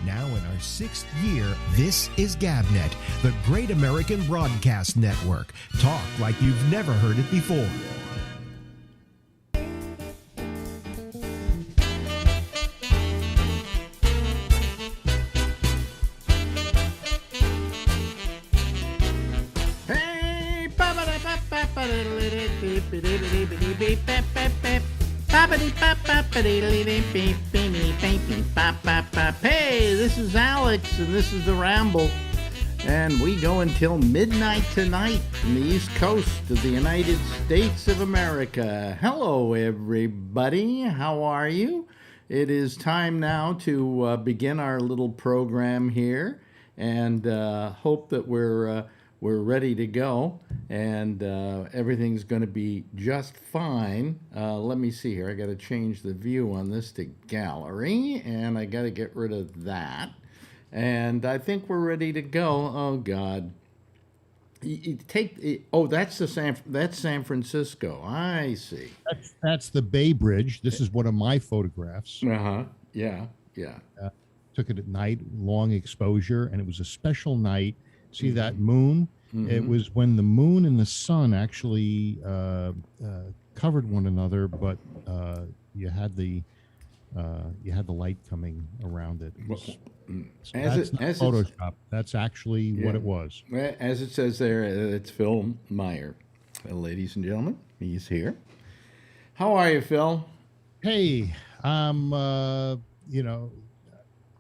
Now in our 6th year, this is GabNet, the Great American Broadcast Network. Talk like you've never heard it before. Hey, this is Alex, and this is the Ramble, and we go until midnight tonight from the East Coast of the United States of America. Hello, everybody. How are you? It is time now to begin our little program here, and hope that we're ready to go, and everything's going to be just fine. Let me see here. I got to change the view on this to gallery, and I got to get rid of that. And I think we're ready to go. Oh God! That's San Francisco. I see. That's the Bay Bridge. This is one of my photographs. Yeah. Took it at night, long exposure, and it was a special night. See that moon? Mm-hmm. It was when the moon and the sun actually covered one another, but you had the light coming around it. That's not Photoshop. That's actually what it was. As it says there, it's Phil Meyer. Ladies and gentlemen, he's here. How are you, Phil? Hey, I'm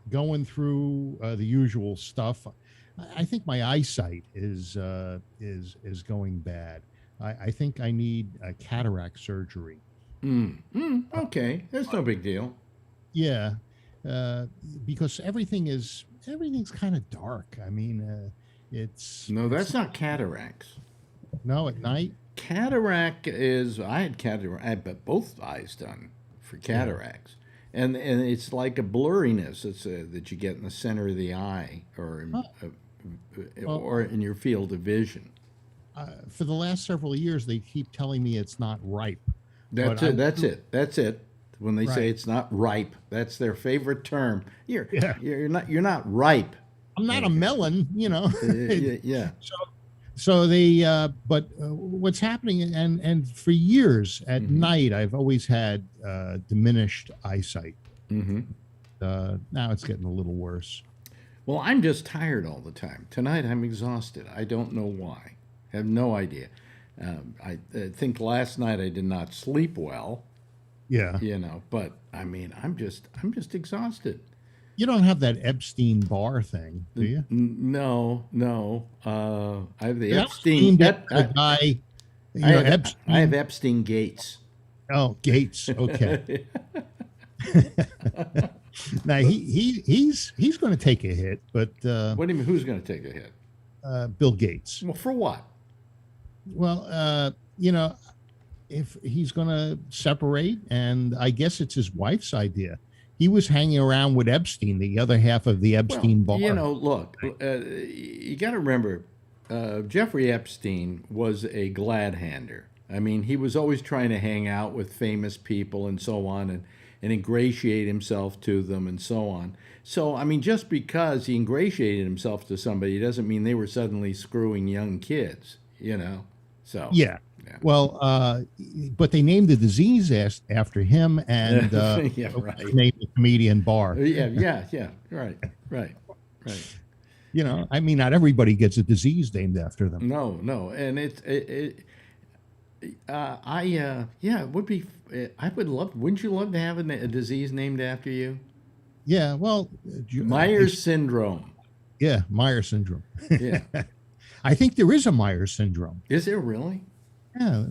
going through the usual stuff. I think my eyesight is going bad. I think I need a cataract surgery. Okay, that's no big deal. Yeah, because everything's kind of dark. I mean, that's not cataracts. No, at night. Cataract is I had cataract. I had both eyes done for cataracts. Yeah. And it's like a blurriness that you get in the center of the eye, or in your field of vision. For the last several years, they keep telling me it's not ripe. That's it. When they say it's not ripe, that's their favorite term. You're not ripe. I'm not a melon, Yeah. So they, but what's happening, and for years at night, I've always had diminished eyesight. Mm-hmm. Now it's getting a little worse. Well, I'm just tired all the time. Tonight I'm exhausted. I don't know why. I have no idea. I think last night I did not sleep well. Yeah. But I mean, I'm just exhausted. You don't have that Epstein-Barr thing, do you? No. I have the Epstein. Guy. I have Epstein Gates. Oh, Gates. Okay. Now he's going to take a hit, but what do you mean? Who's going to take a hit? Bill Gates. Well, for what? Well, if he's going to separate, and I guess it's his wife's idea. He was hanging around with Epstein, the other half of the Epstein-Barr. Look, you got to remember, Jeffrey Epstein was a glad-hander. I mean, he was always trying to hang out with famous people and so on, and ingratiate himself to them and so on. So, I mean, just because he ingratiated himself to somebody doesn't mean they were suddenly screwing young kids, So yeah. Well, but they named the disease after him, and named the comedian Barr. Yeah. Right. I mean, not everybody gets a disease named after them. No, and it would be. I would love. Wouldn't you love to have a disease named after you? Yeah. Well, Myers syndrome. Yeah, Myers syndrome. Yeah. I think there is a Myers syndrome. Is there really? Yeah,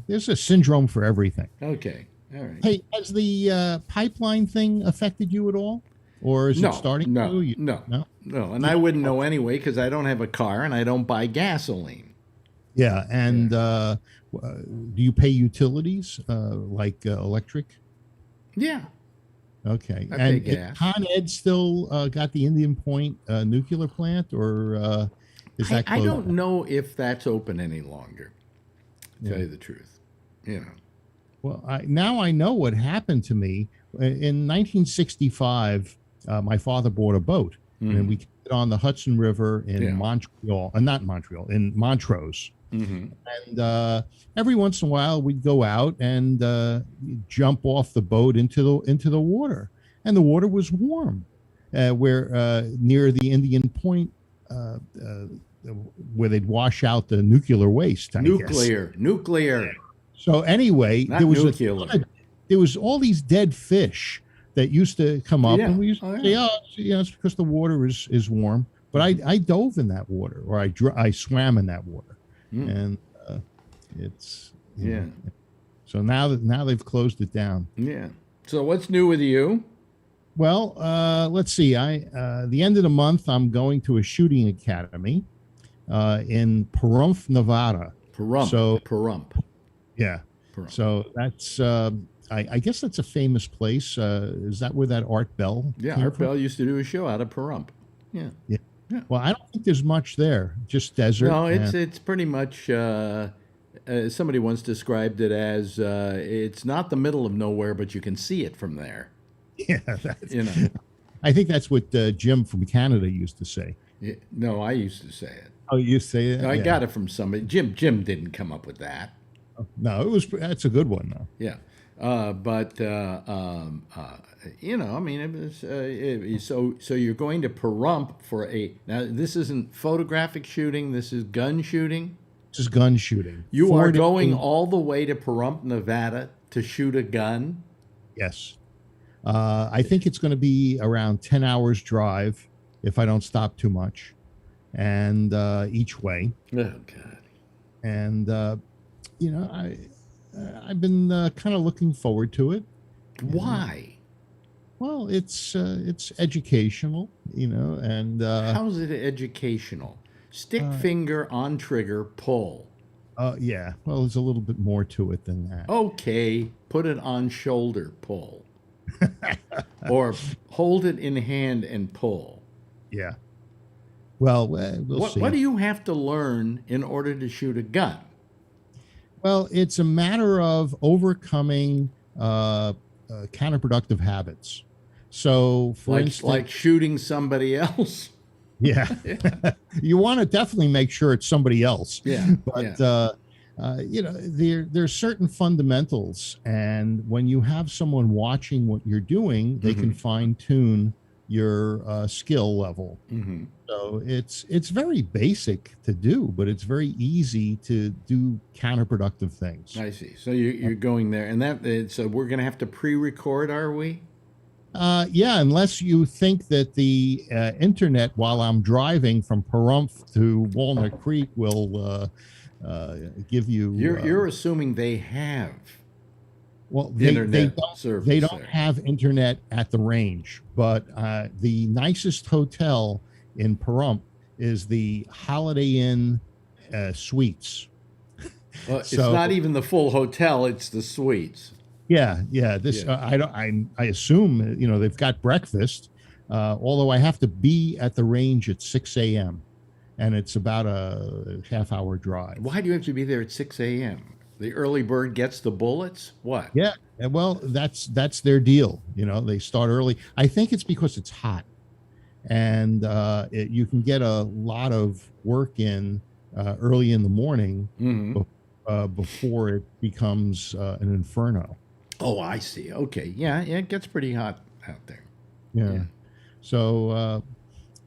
there's a syndrome for everything. Okay, all right. Hey, has the pipeline thing affected you at all, or is it starting to? No. And I wouldn't know anyway because I don't have a car and I don't buy gasoline. Yeah, and do you pay utilities like electric? Yeah. Okay, and Con Ed still got the Indian Point nuclear plant, or is that closed? I don't know if that's open any longer. Tell you the truth, Well, now I know what happened to me in 1965. my father bought a boat, and we kept it on the Hudson River in Montreal, not Montreal, in Montrose. And every once in a while, we'd go out and jump off the boat into the water, and the water was warm. Where near the Indian Point, where they'd wash out the nuclear waste. Nuclear. So anyway, Not there was nuclear. there was all these dead fish that used to come up, and we used to say, it's because the water is warm. But I dove in that water, or I swam in that water, and it's So now they've closed it down. Yeah. So what's new with you? Well, let's see. The end of the month, I'm going to a shooting academy in Pahrump, Nevada. Pahrump. Yeah. Pahrump. So that's, I guess that's a famous place. Is that where that Art Bell? Yeah, Art Bell used to do a show out of Pahrump. Yeah. Well, I don't think there's much there. Just desert. No, it's pretty much. Somebody once described it as it's not the middle of nowhere, but you can see it from there. Yeah, I think that's what Jim from Canada used to say. No, I used to say it. Oh, you say it? I got it from somebody. Jim didn't come up with that. No, that's a good one though. Yeah, but I mean, it was so you're going to Pahrump for now. This isn't photographic shooting. This is gun shooting. This is gun shooting. You are going all the way to Pahrump, Nevada, to shoot a gun. Yes. I think it's going to be around 10 hours drive if I don't stop too much, and each way. Oh God! And I've been kind of looking forward to it. Why? Well, it's educational, and how is it educational? Stick finger on trigger, pull. Yeah. Well, there's a little bit more to it than that. Okay, put it on shoulder, pull. Or hold it in hand and pull. Yeah. Well, we'll see. What do you have to learn in order to shoot a gun? Well, it's a matter of overcoming counterproductive habits. So, for instance, like shooting somebody else. Yeah. You want to definitely make sure it's somebody else. Yeah. But there's certain fundamentals, and when you have someone watching what you're doing, they can fine tune your skill level. So it's very basic to do, but it's very easy to do counterproductive things. I see. So you're going there, and so we're going to have to pre-record, are we? Yeah, unless you think that the internet while I'm driving from Pahrump to Walnut Creek will give you. You're assuming they have. Well, internet they don't have internet at the range, but the nicest hotel in Pahrump is the Holiday Inn Suites. It's not even the full hotel; it's the suites. Yeah. This I assume they've got breakfast. Although I have to be at the range at 6 a.m. and it's about a half-hour drive. Why do you have to be there at 6 a.m.? The early bird gets the bullets. What? Yeah. Well, that's their deal. They start early. I think it's because it's hot, and you can get a lot of work in early in the morning before it becomes an inferno. Oh, I see. Okay. Yeah, it gets pretty hot out there. Yeah. So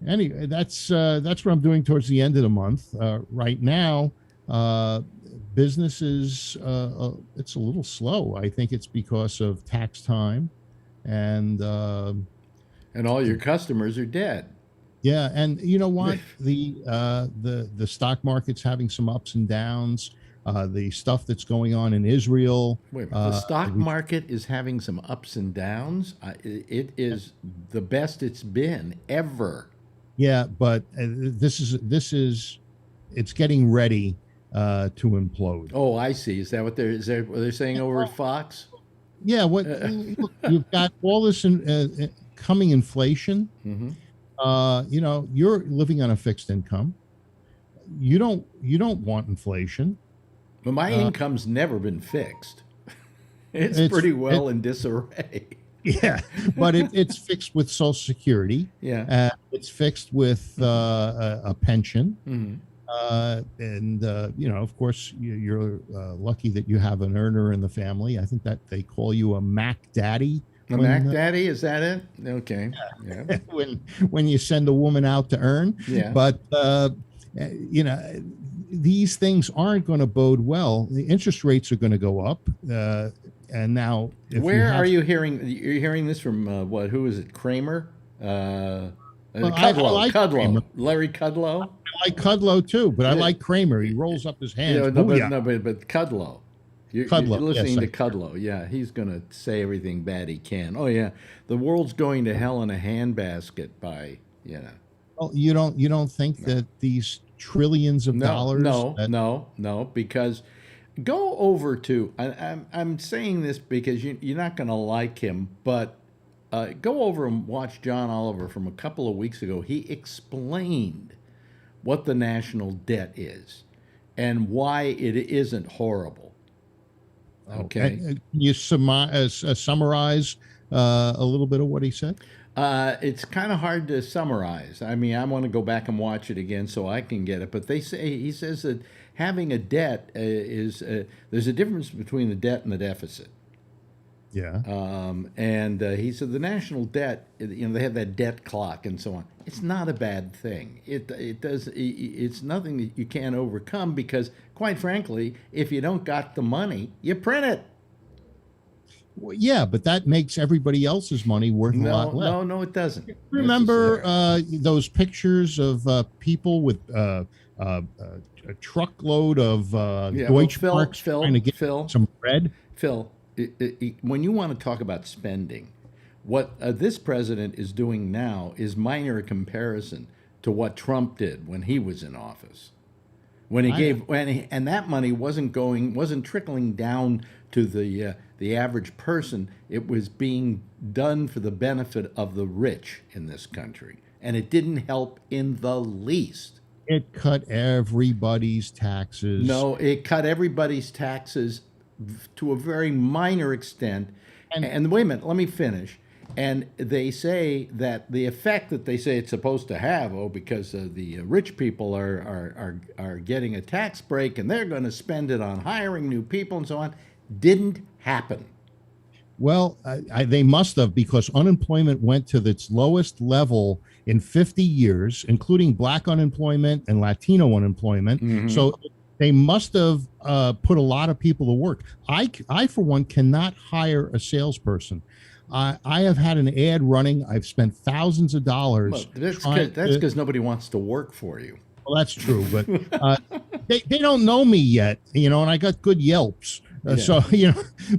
anyway, that's what I'm doing towards the end of the month. Right now, business is it's a little slow. I think it's because of tax time, and all your customers are dead. Yeah, and you know what? The stock market's having some ups and downs. The stuff that's going on in Israel. Wait, the stock market is having some ups and downs. It is the best it's been ever. Yeah, but this is it's getting ready to implode. Oh, I see. Is that what they're saying over at Fox? Yeah. What you've got all this coming inflation. You're living on a fixed income. You don't want inflation. But my income's never been fixed. It's pretty well in disarray. Yeah, but it's fixed with Social Security. Yeah. It's fixed with a pension. Mhm. And of course, you're lucky that you have an earner in the family. I think that they call you a Mac Daddy A Mac Daddy, is that it? Okay. Yeah. when you send a woman out to earn. Yeah. But these things aren't going to bode well. The interest rates are going to go up. And now, if Where are you hearing? You're hearing this from what? Who is it? Kramer? Kudlow. like Kudlow. Kramer. Larry Kudlow. I like Kudlow too, but I like Kramer. He rolls up his hands. Yeah, but Kudlow. You're listening yes, to Kudlow. Yeah, he's going to say everything bad he can. Oh yeah, the world's going to hell in a handbasket by. Well, you don't think that these trillions of dollars? No, because go over to. I'm saying this because you're not going to like him, but go over and watch John Oliver from a couple of weeks ago. He explained what the national debt is and why it isn't horrible. Okay. Can you summarize a little bit of what he said? It's kind of hard to summarize. I mean, I want to go back and watch it again so I can get it. But he says that having a debt is there's a difference between the debt and the deficit. Yeah. And he said the national debt, they have that debt clock and so on. It's not a bad thing. It's nothing that you can't overcome because, quite frankly, if you don't got the money, you print it. Well, yeah, but that makes everybody else's money worth a lot less. No, it doesn't. Remember those pictures of people with a truckload of Deutschmarks trying to get some bread? Phil, when you want to talk about spending, what this president is doing now is minor comparison to what Trump did when he was in office. And that money wasn't trickling down to the average person. It was being done for the benefit of the rich in this country, and it didn't help in the least. It cut everybody's taxes. No, it cut everybody's taxes to a very minor extent. And wait a minute, let me finish. And they say that the effect that they say it's supposed to have, because the rich people are getting a tax break and they're going to spend it on hiring new people and so on, didn't happen. Well, they must have, because unemployment went to its lowest level in 50 years, including black unemployment and Latino unemployment. Mm-hmm. So they must have put a lot of people to work. I, for one, cannot hire a salesperson. I have had an ad running. I've spent thousands of dollars. Well, that's because nobody wants to work for you. Well, that's true, but they don't know me yet, and I got good Yelps. So,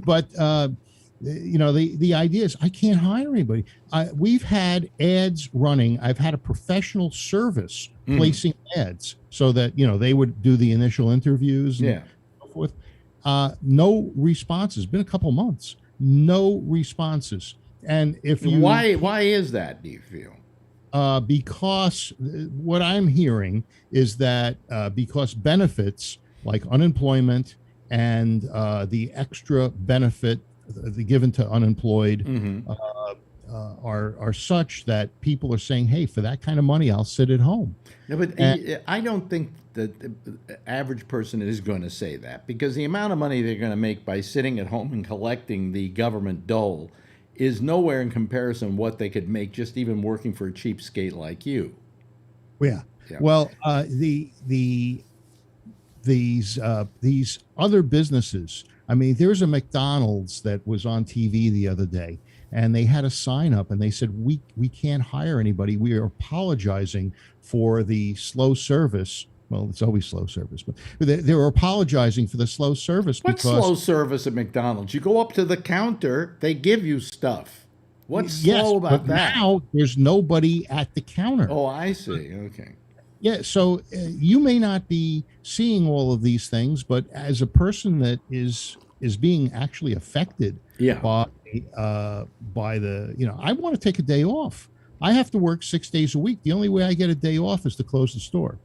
but the idea is I can't hire anybody. We've had ads running. I've had a professional service placing ads so that, they would do the initial interviews and so forth. No responses. Been a couple months. No responses. And if you why is that, do you feel? Because what I'm hearing is that because benefits like unemployment and the extra benefit given to unemployed are such that people are saying, hey, for that kind of money, I'll sit at home. No, but I don't think that the average person is going to say that, because the amount of money they're going to make by sitting at home and collecting the government dole is nowhere in comparison what they could make just even working for a cheapskate like you. Yeah. Well, these other businesses. I mean, there's a McDonald's that was on TV the other day, and they had a sign up and they said, we can't hire anybody. We are apologizing for the slow service. Well, it's always slow service, but they were apologizing for the slow service. What's slow service at McDonald's? You go up to the counter, they give you stuff. What's slow about that? Now there's nobody at the counter. Oh, I see. Okay. Yeah, so you may not be seeing all of these things, but as a person that is being actually affected by the, I want to take a day off. I have to work 6 days a week. The only way I get a day off is to close the store.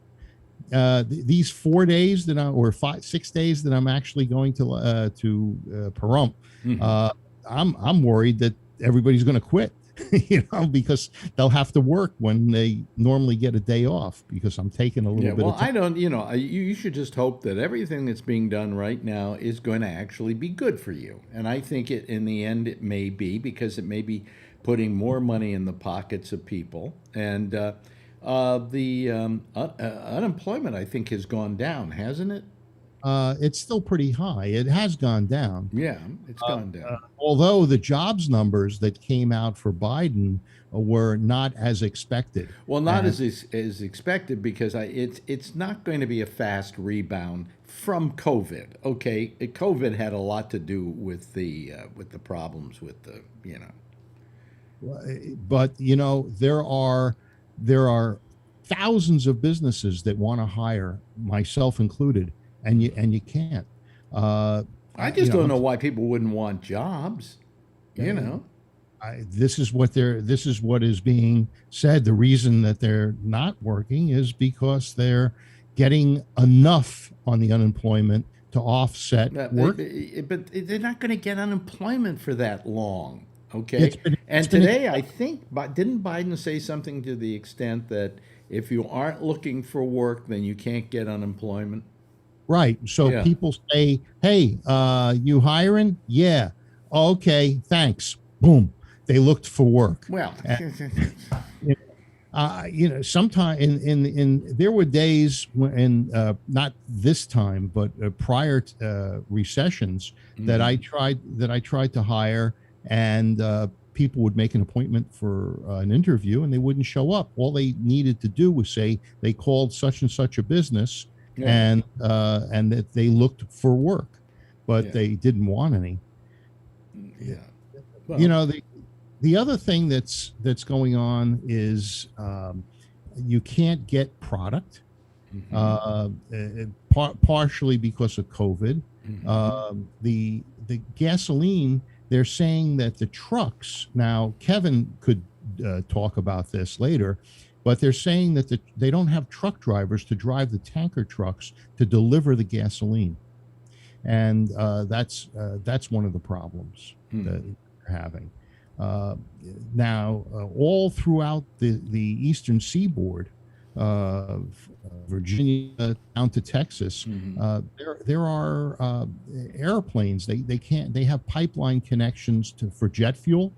These 4 days that 6 days that I'm actually going to Pahrump, I'm worried that everybody's going to quit, because they'll have to work when they normally get a day off because I'm taking a little bit well, of time. I don't, you should just hope that everything that's being done right now is going to actually be good for you. And I think in the end, it may be, because it may be putting more money in the pockets of people. And the unemployment, I think, has gone down, hasn't it? It's still pretty high. It has gone down. Yeah, it's gone down. Although the jobs numbers that came out for Biden were not as expected. Well, not as expected, because it's not going to be a fast rebound from COVID. Okay, COVID had a lot to do with the problems with the But there are thousands of businesses that want to hire, myself included, and you can't. I just don't know why people wouldn't want jobs. This is what is being said. The reason that they're not working is because they're getting enough on the unemployment to offset work. But they're not going to get unemployment for that long. Okay. Today, I think, didn't Biden say something to the extent that if you aren't looking for work, then you can't get unemployment? Right. So people say, hey, you hiring? Yeah. Okay, thanks. Boom. They looked for work. Well, sometime in there were days when, not this time, but prior recessions, that I tried to hire, and people would make an appointment for an interview and they wouldn't show up. All they needed to do was say they called such and such a business, and that they looked for work, but they didn't want any. Yeah. Well, the other thing that's going on is you can't get product, partially because of COVID. The gasoline, they're saying that the trucks, now Kevin could talk about this later, but they're saying that they don't have truck drivers to drive the tanker trucks to deliver the gasoline, and that's one of the problems that they're having. Now, all throughout the eastern seaboard, Virginia down to Texas, there are airplanes. They have pipeline connections for jet fuel.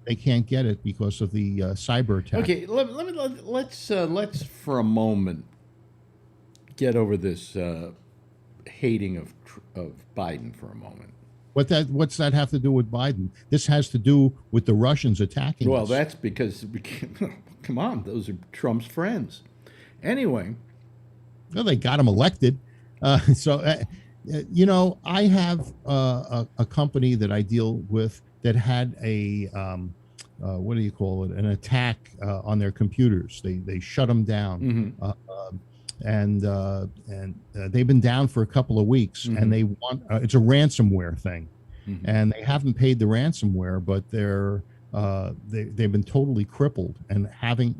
They can't get it because of the cyber attack. Okay, let's for a moment get over this hating of Biden for a moment. What's that have to do with Biden? This has to do with the Russians attacking Well, us. that's because, come on, those are Trump's friends. Anyway. Well, they got him elected. I have a company that I deal with that had a, what do you call it? An attack on their computers. They shut them down. And they've been down for a couple of weeks, and they want it's a ransomware thing, and they haven't paid the ransomware, but they've been totally crippled, and having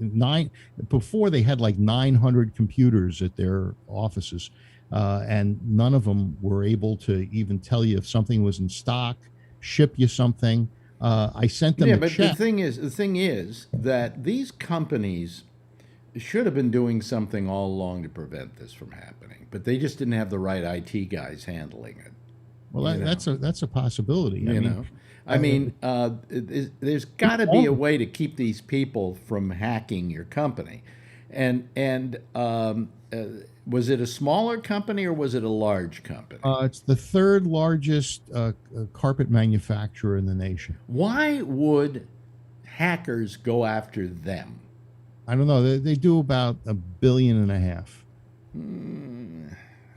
before they had like 900 computers at their offices, and none of them were able to even tell you if something was in stock, ship you something. I sent them a check. The thing is that these companies should have been doing something all along to prevent this from happening, but they just didn't have the right IT guys handling it. Well, that's a possibility. There's got to be a way to keep these people from hacking your company. And was it a smaller company or was it a large company? It's the third largest carpet manufacturer in the nation. Why would hackers go after them? I don't know. They do about $1.5 billion.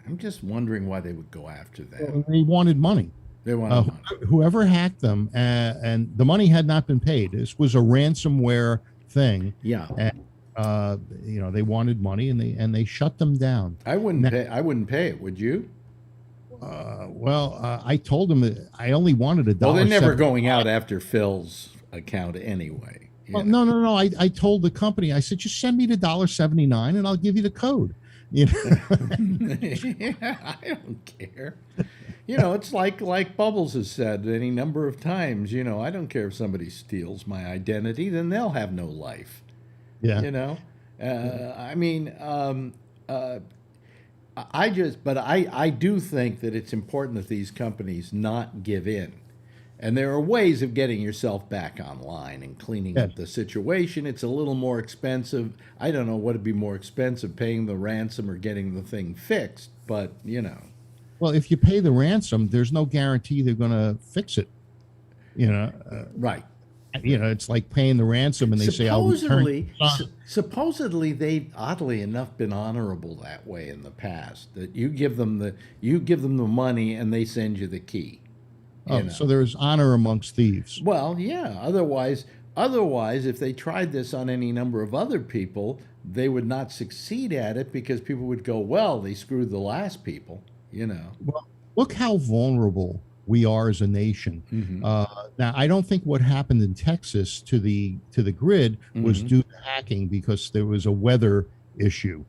I'm just wondering why they would go after them. Well, they wanted money. They wanted money. Whoever hacked them, and the money had not been paid. This was a ransomware thing. Yeah. And they wanted money, and they shut them down. I wouldn't pay it. Would you? I told them that I only wanted $1. Well, they're never going out after Phil's account anyway. Well, no. I told the company, I said, just send me the $1.79 and I'll give you the code. I don't care. It's like Bubbles has said any number of times. I don't care if somebody steals my identity, then they'll have no life. Yeah. I mean, I do think that it's important that these companies not give in. And there are ways of getting yourself back online and cleaning up the situation. It's a little more expensive. I don't know what would be more expensive, paying the ransom or getting the thing fixed, but Well, if you pay the ransom, there's no guarantee they're going to fix it. Right. It's like paying the ransom and they say, "I'll return." Supposedly, they've oddly enough been honorable that way in the past. That you give them the money and they send you the key. So there's honor amongst thieves. Well, yeah. Otherwise, if they tried this on any number of other people, they would not succeed at it because people would go, "Well, they screwed the last people." Well, look how vulnerable we are as a nation. Mm-hmm. Now, I don't think what happened in Texas to the grid was due to hacking, because there was a weather issue,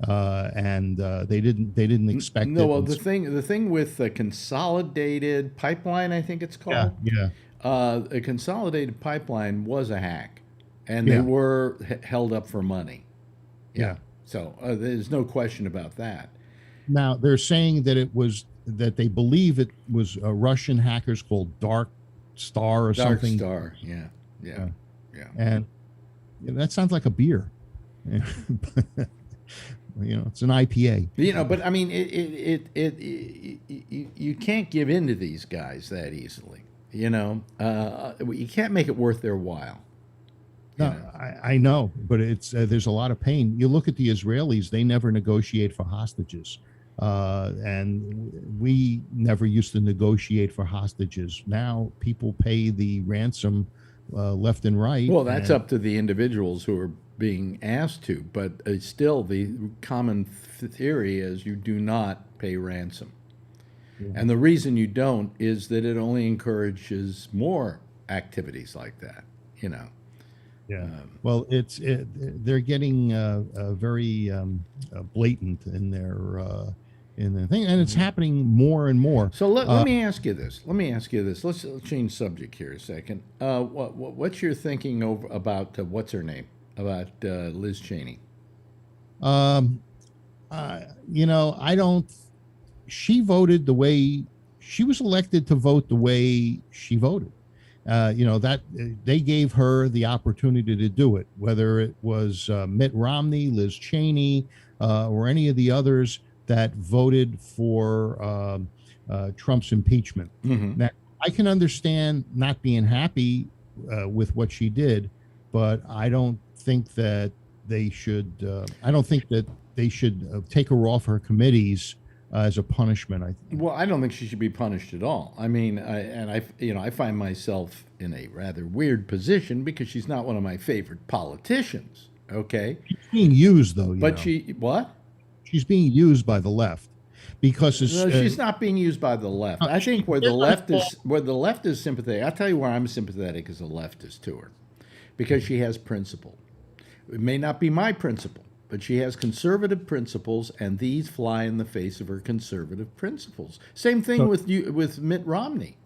and they didn't expect it. No, well, the thing with the consolidated pipeline, I think it's called. Yeah. A consolidated pipeline was a hack, and they were held up for money. Yeah. So there's no question about that. Now they're saying that they believe it was Russian hackers called Dark Star or something. Dark Star, yeah. And that sounds like a beer. It's an IPA. But I mean, you can't give in to these guys that easily. You can't make it worth their while. No, I know, but it's there's a lot of pain. You look at the Israelis; they never negotiate for hostages, and we never used to negotiate for hostages. Now people pay the ransom left and right. Well, that's up to the individuals who are being asked to, but still, the common theory is you do not pay ransom, and the reason you don't is that it only encourages more activities like that. Yeah. Well, they're getting very blatant in their thing, and it's happening more and more. So let me ask you this. Let's change subject here a second. What's your thinking about what's her name? About Liz Cheney? I don't. She voted the way she was elected to vote, the way she voted. That they gave her the opportunity to do it, whether it was Mitt Romney, Liz Cheney, or any of the others that voted for Trump's impeachment. Mm-hmm. Now, I can understand not being happy with what she did, but I don't think that they should. I don't think that they should take her off her committees as a punishment. I think. Well, I don't think she should be punished at all. I mean, I find myself in a rather weird position because she's not one of my favorite politicians. Okay, she's being used though. What? She's being used by the left because she's not being used by the left. I think where the left is sympathetic. I'll tell you where I'm sympathetic as a leftist to her, because she has principle. It may not be my principle, but she has conservative principles, and these fly in the face of her conservative principles. Same thing with Mitt Romney.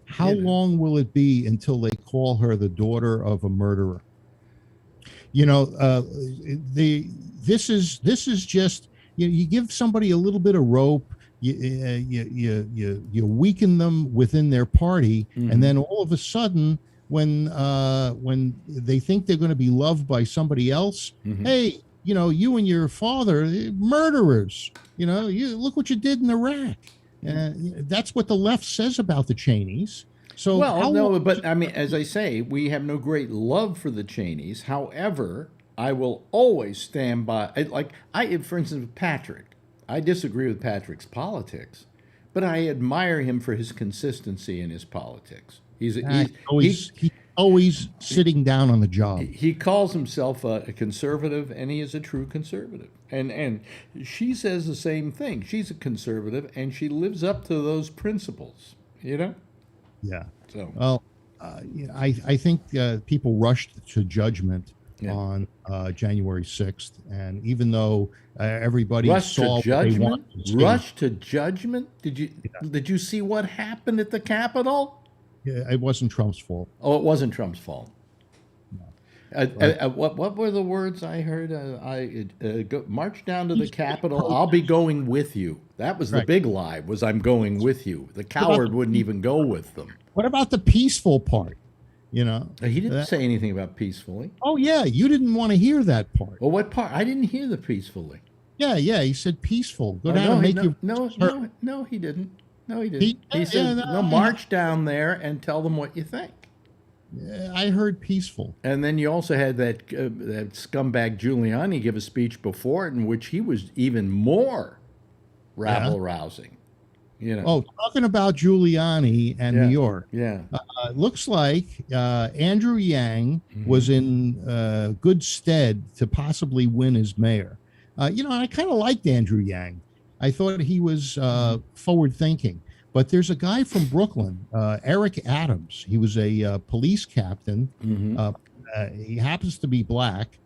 How long will it be until they call her the daughter of a murderer? This is just you give somebody a little bit of rope, you weaken them within their party, and then all of a sudden, when they think they're going to be loved by somebody else, hey. You and your father, murderers. You look what you did in Iraq. That's what the left says about the Cheneys. So but I mean, as I say, we have no great love for the Cheneys. However, I will always stand by. For instance, with Patrick, I disagree with Patrick's politics, but I admire him for his consistency in his politics. He's always sitting down on the job. He calls himself a conservative, and he is a true conservative. And she says the same thing. She's a conservative, and she lives up to those principles. Yeah. So well, I think people rushed to judgment on January 6th. And even though everybody Rush saw to what they judgment. wanted to see, Rush to judgment. Did you see what happened at the Capitol? it wasn't Trump's fault. Oh, it wasn't Trump's fault. Right. What were the words I heard? March down to the Capitol. I'll be going with you. That was the Right. big lie. Was I'm going with you. The coward wouldn't even go with them. What about the peaceful part? You know, He didn't say anything about peacefully. oh yeah, you didn't want to hear that part. Well, what part? I didn't hear the peacefully. Yeah, he said peaceful. Go Oh, down no, and make no, your no, he didn't. No, he didn't. He said, no, march down there and tell them what you think. I heard peaceful. And then you also had that scumbag Giuliani give a speech before it in which he was even more rabble-rousing. You know. Oh, talking about Giuliani and New York. Yeah. It looks like Andrew Yang was in good stead to possibly win as mayor. I kind of liked Andrew Yang. I thought he was forward thinking. But there's a guy from Brooklyn, Eric Adams. He was a police captain. He happens to be black.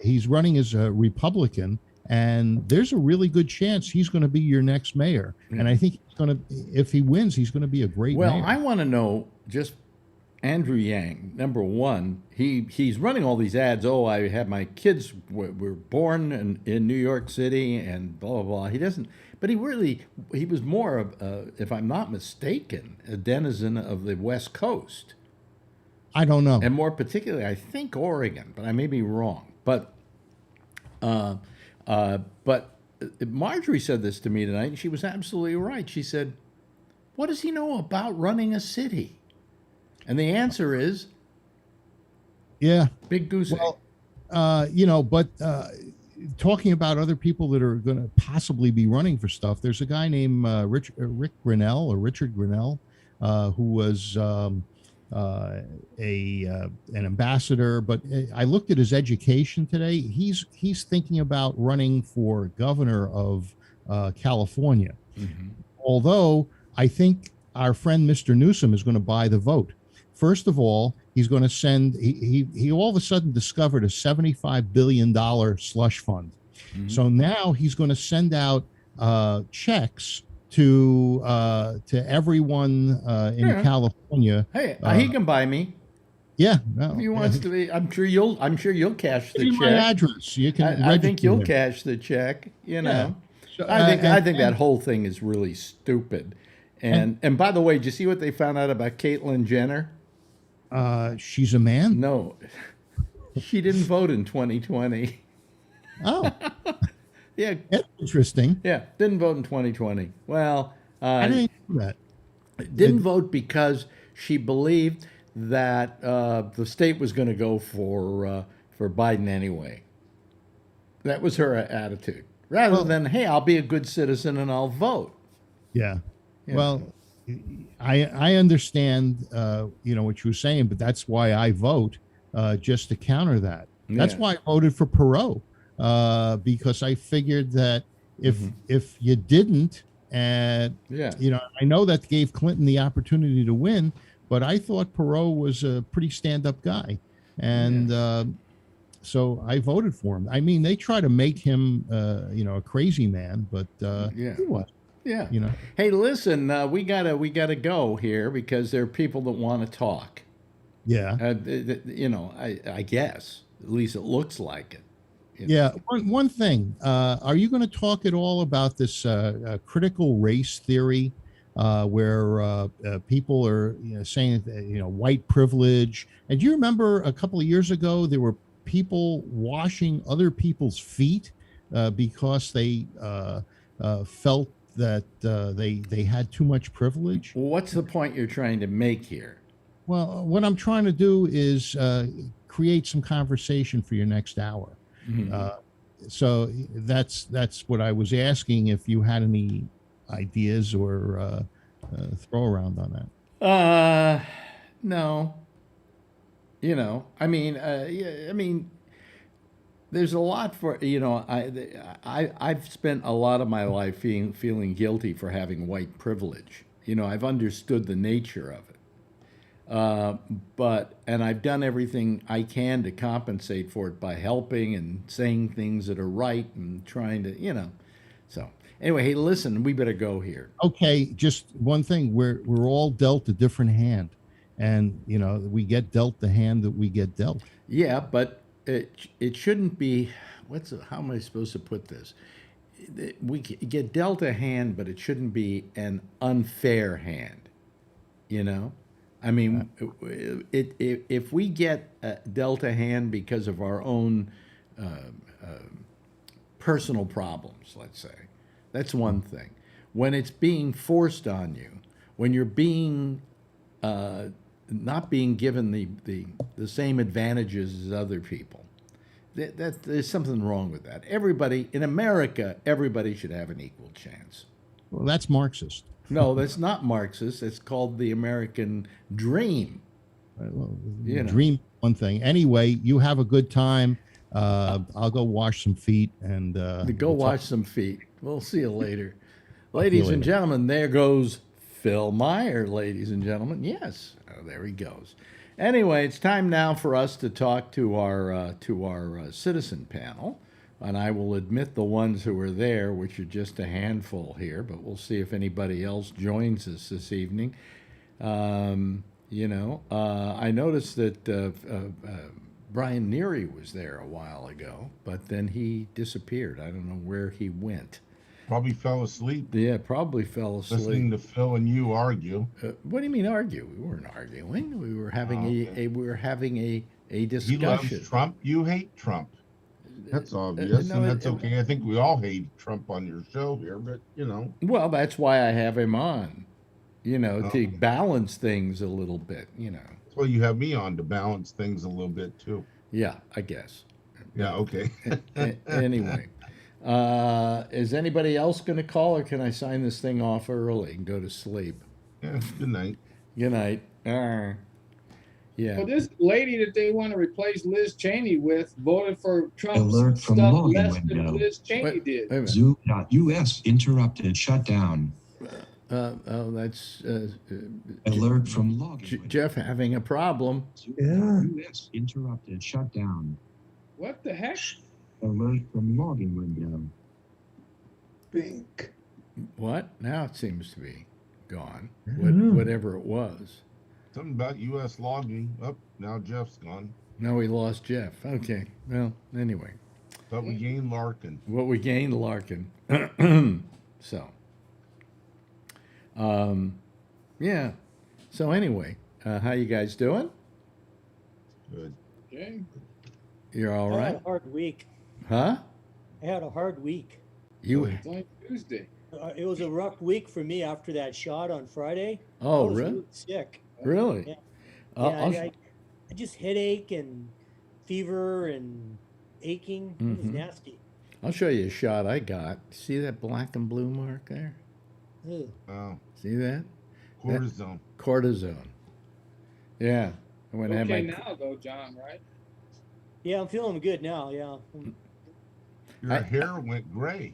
He's running as a Republican. And there's a really good chance he's going to be your next mayor. And I think if he wins, he's going to be a great mayor. Well, I want to know just Andrew Yang. Number one, he's running all these ads. Oh, I had my kids were born in New York City and blah, blah, blah. He doesn't, but he was more of, if I'm not mistaken, a denizen of the West Coast. I don't know. And more particularly, I think Oregon, but I may be wrong. But Marjorie said this to me tonight, and she was absolutely right. She said, what does he know about running a city? And the answer is, big goose egg. But talking about other people that are going to possibly be running for stuff, there's a guy named Rick Grinnell or Richard Grinnell, who was an ambassador. But I looked at his education today. He's thinking about running for governor of California. Although I think our friend Mr. Newsom is going to buy the vote. First of all, he's going to send, he all of a sudden discovered a $75 billion slush fund. So now he's going to send out checks to everyone in California. Hey, he can buy me. Yeah, If he wants to be, I'm sure you'll cash the check. My address. You can. I think you'll register cash the check. You know, So, I think that whole thing is really stupid. And by the way, did you see what they found out about Caitlyn Jenner? She's a man. No, she didn't vote in 2020. Oh, Yeah, that's interesting. yeah, didn't vote in 2020. Well, I didn't know that. didn't vote because she believed that the state was going to go for Biden anyway. That was her attitude, rather than, hey, I'll be a good citizen and I'll vote. Yeah. Well, I understand, what you were saying, but that's why I vote, just to counter that. That's Yeah. why I voted for Perot, because I figured that if you didn't, and I know that gave Clinton the opportunity to win, but I thought Perot was a pretty stand-up guy, and so I voted for him. I mean, they try to make him, a crazy man, but he was. Yeah. You know. Hey, listen, we gotta go here because there are people that want to talk. Yeah. I guess at least it looks like it. Yeah. One thing. Are you going to talk at all about this critical race theory, where people are saying that, white privilege? And do you remember a couple of years ago there were people washing other people's feet because they felt that they had too much privilege? Well, what's the point you're trying to make here? Well, what I'm trying to do is create some conversation for your next hour. So that's what I was asking, if you had any ideas or throw around on that. No. There's a lot for I've spent a lot of my life feeling guilty for having white privilege. I've understood the nature of it. And I've done everything I can to compensate for it by helping and saying things that are right and trying to, So anyway, hey, listen, we better go here. Okay, just one thing. We're all dealt a different hand, and we get dealt the hand that we get dealt. Yeah, but it shouldn't be. How am I supposed to put this? We get dealt a hand, but it shouldn't be an unfair hand. I mean, if we get dealt a hand because of our own personal problems, let's say, that's one thing. When it's being forced on you, when you're being not being given the same advantages as other people, there's something wrong with that. Everybody in America, everybody should have an equal chance. Well, that's Marxist. No, that's not Marxist. It's called the American dream. Well, dream one thing. Anyway, you have a good time. I'll go wash some feet and go wash some feet. We'll see you later. Ladies and gentlemen, there goes Phil Meyer, ladies and gentlemen. Yes, there he goes. Anyway, it's time now for us to talk to our citizen panel. And I will admit the ones who are there, which are just a handful here, but we'll see if anybody else joins us this evening. I noticed that Brian Neary was there a while ago, but then he disappeared. I don't know where he went. Probably fell asleep. Yeah, probably fell asleep. Listening to Phil and you argue. What do you mean argue? We weren't arguing. We were having a discussion. He loves Trump. You hate Trump. That's obvious, and that's okay. I think we all hate Trump on your show here, but Well, that's why I have him on, to balance things a little bit, Well, you have me on to balance things a little bit too. Yeah, I guess. Yeah, okay. Anyway, is anybody else going to call, or can I sign this thing off early and go to sleep? Yeah, good night. Good night. Yeah. Well, this lady that they want to replace Liz Cheney with voted for Trump's Alert from stuff login less window. than Liz Cheney did. Zoom.us interrupted, shut down. That's Alert from login. Jeff having a problem. Zoom.us interrupted, shut down. What the heck? Alert from login window. Bink. What? Now it seems to be gone. Whatever it was. Something about U.S. logging. Oh, now Jeff's gone. Now we lost Jeff. Okay. Well, anyway. But we gained Larkin. What we gained Larkin. So. Yeah. So anyway, how you guys doing? Good. Okay. You're all I right? had a hard week. Huh? I had a hard week. It's only Tuesday. It was a rough week for me after that shot on Friday. Oh, I was really? sick. Really? Yeah. I I just headache and fever and aching. It was nasty. I'll show you a shot I got. See that black and blue mark there? Ugh. Oh, See that? cortisone. Cortisone. Yeah. I went and Okay had now, though, John, right? Yeah, I'm feeling good now. Yeah. Your hair went gray.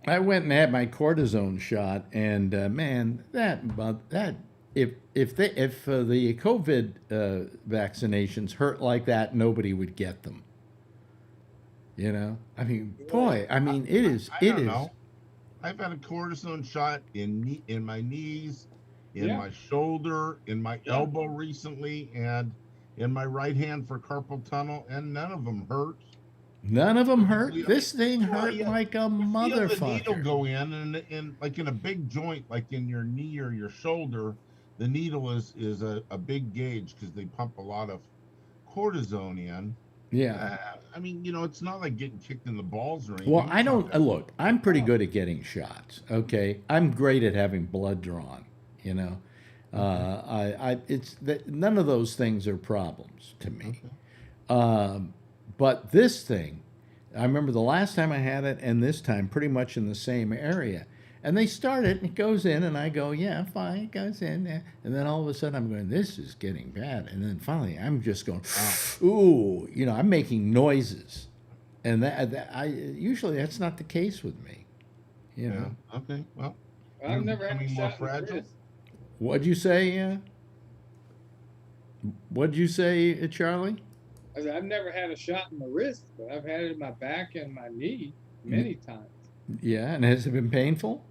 I went and had my cortisone shot, and man, if the COVID vaccinations hurt like that, nobody would get them. I mean, boy, I mean, I don't know. I've had a cortisone shot in my knees, in my shoulder, in my elbow recently, and in my right hand for carpal tunnel, and none of them hurt. None of them hurt. This thing hurt like a The needle motherfucker. go in, and like in a big joint, like in your knee or your shoulder, the needle is a big gauge because they pump a lot of cortisone in. Yeah. I mean, it's not like getting kicked in the balls or anything. Well, I don't look. I'm pretty good at getting shots. Okay, I'm great at having blood drawn. None of those things are problems to me. Okay. But this thing, I remember the last time I had it, and this time pretty much in the same area. And they start it, and it goes in, and I go, yeah, fine, it goes in. And then all of a sudden I'm going, this is getting bad. And then finally I'm just going, ooh, I'm making noises. And usually that's not the case with me. Yeah. Okay. Well, I've never had a becoming more shot with fragile. Chris. What'd you say? What'd you say, Charlie? I said, I've never had a shot in the wrist, but I've had it in my back and my knee many times. Yeah, and has it been painful?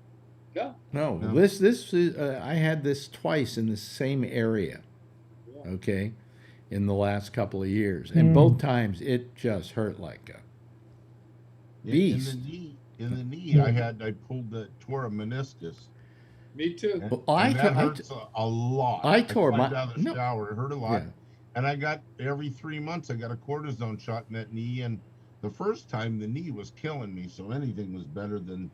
No. No. No. This is I had this twice in the same area. Yeah. Okay, in the last couple of years, and both times it just hurt like a beast. In the knee, I tore a meniscus. Me too. And, Well, and that hurts a lot. I tore climbed my- out of the no. shower. It hurt a lot. Yeah. And I got every 3 months I got a cortisone shot in that knee. And the first time the knee was killing me, so anything was better than.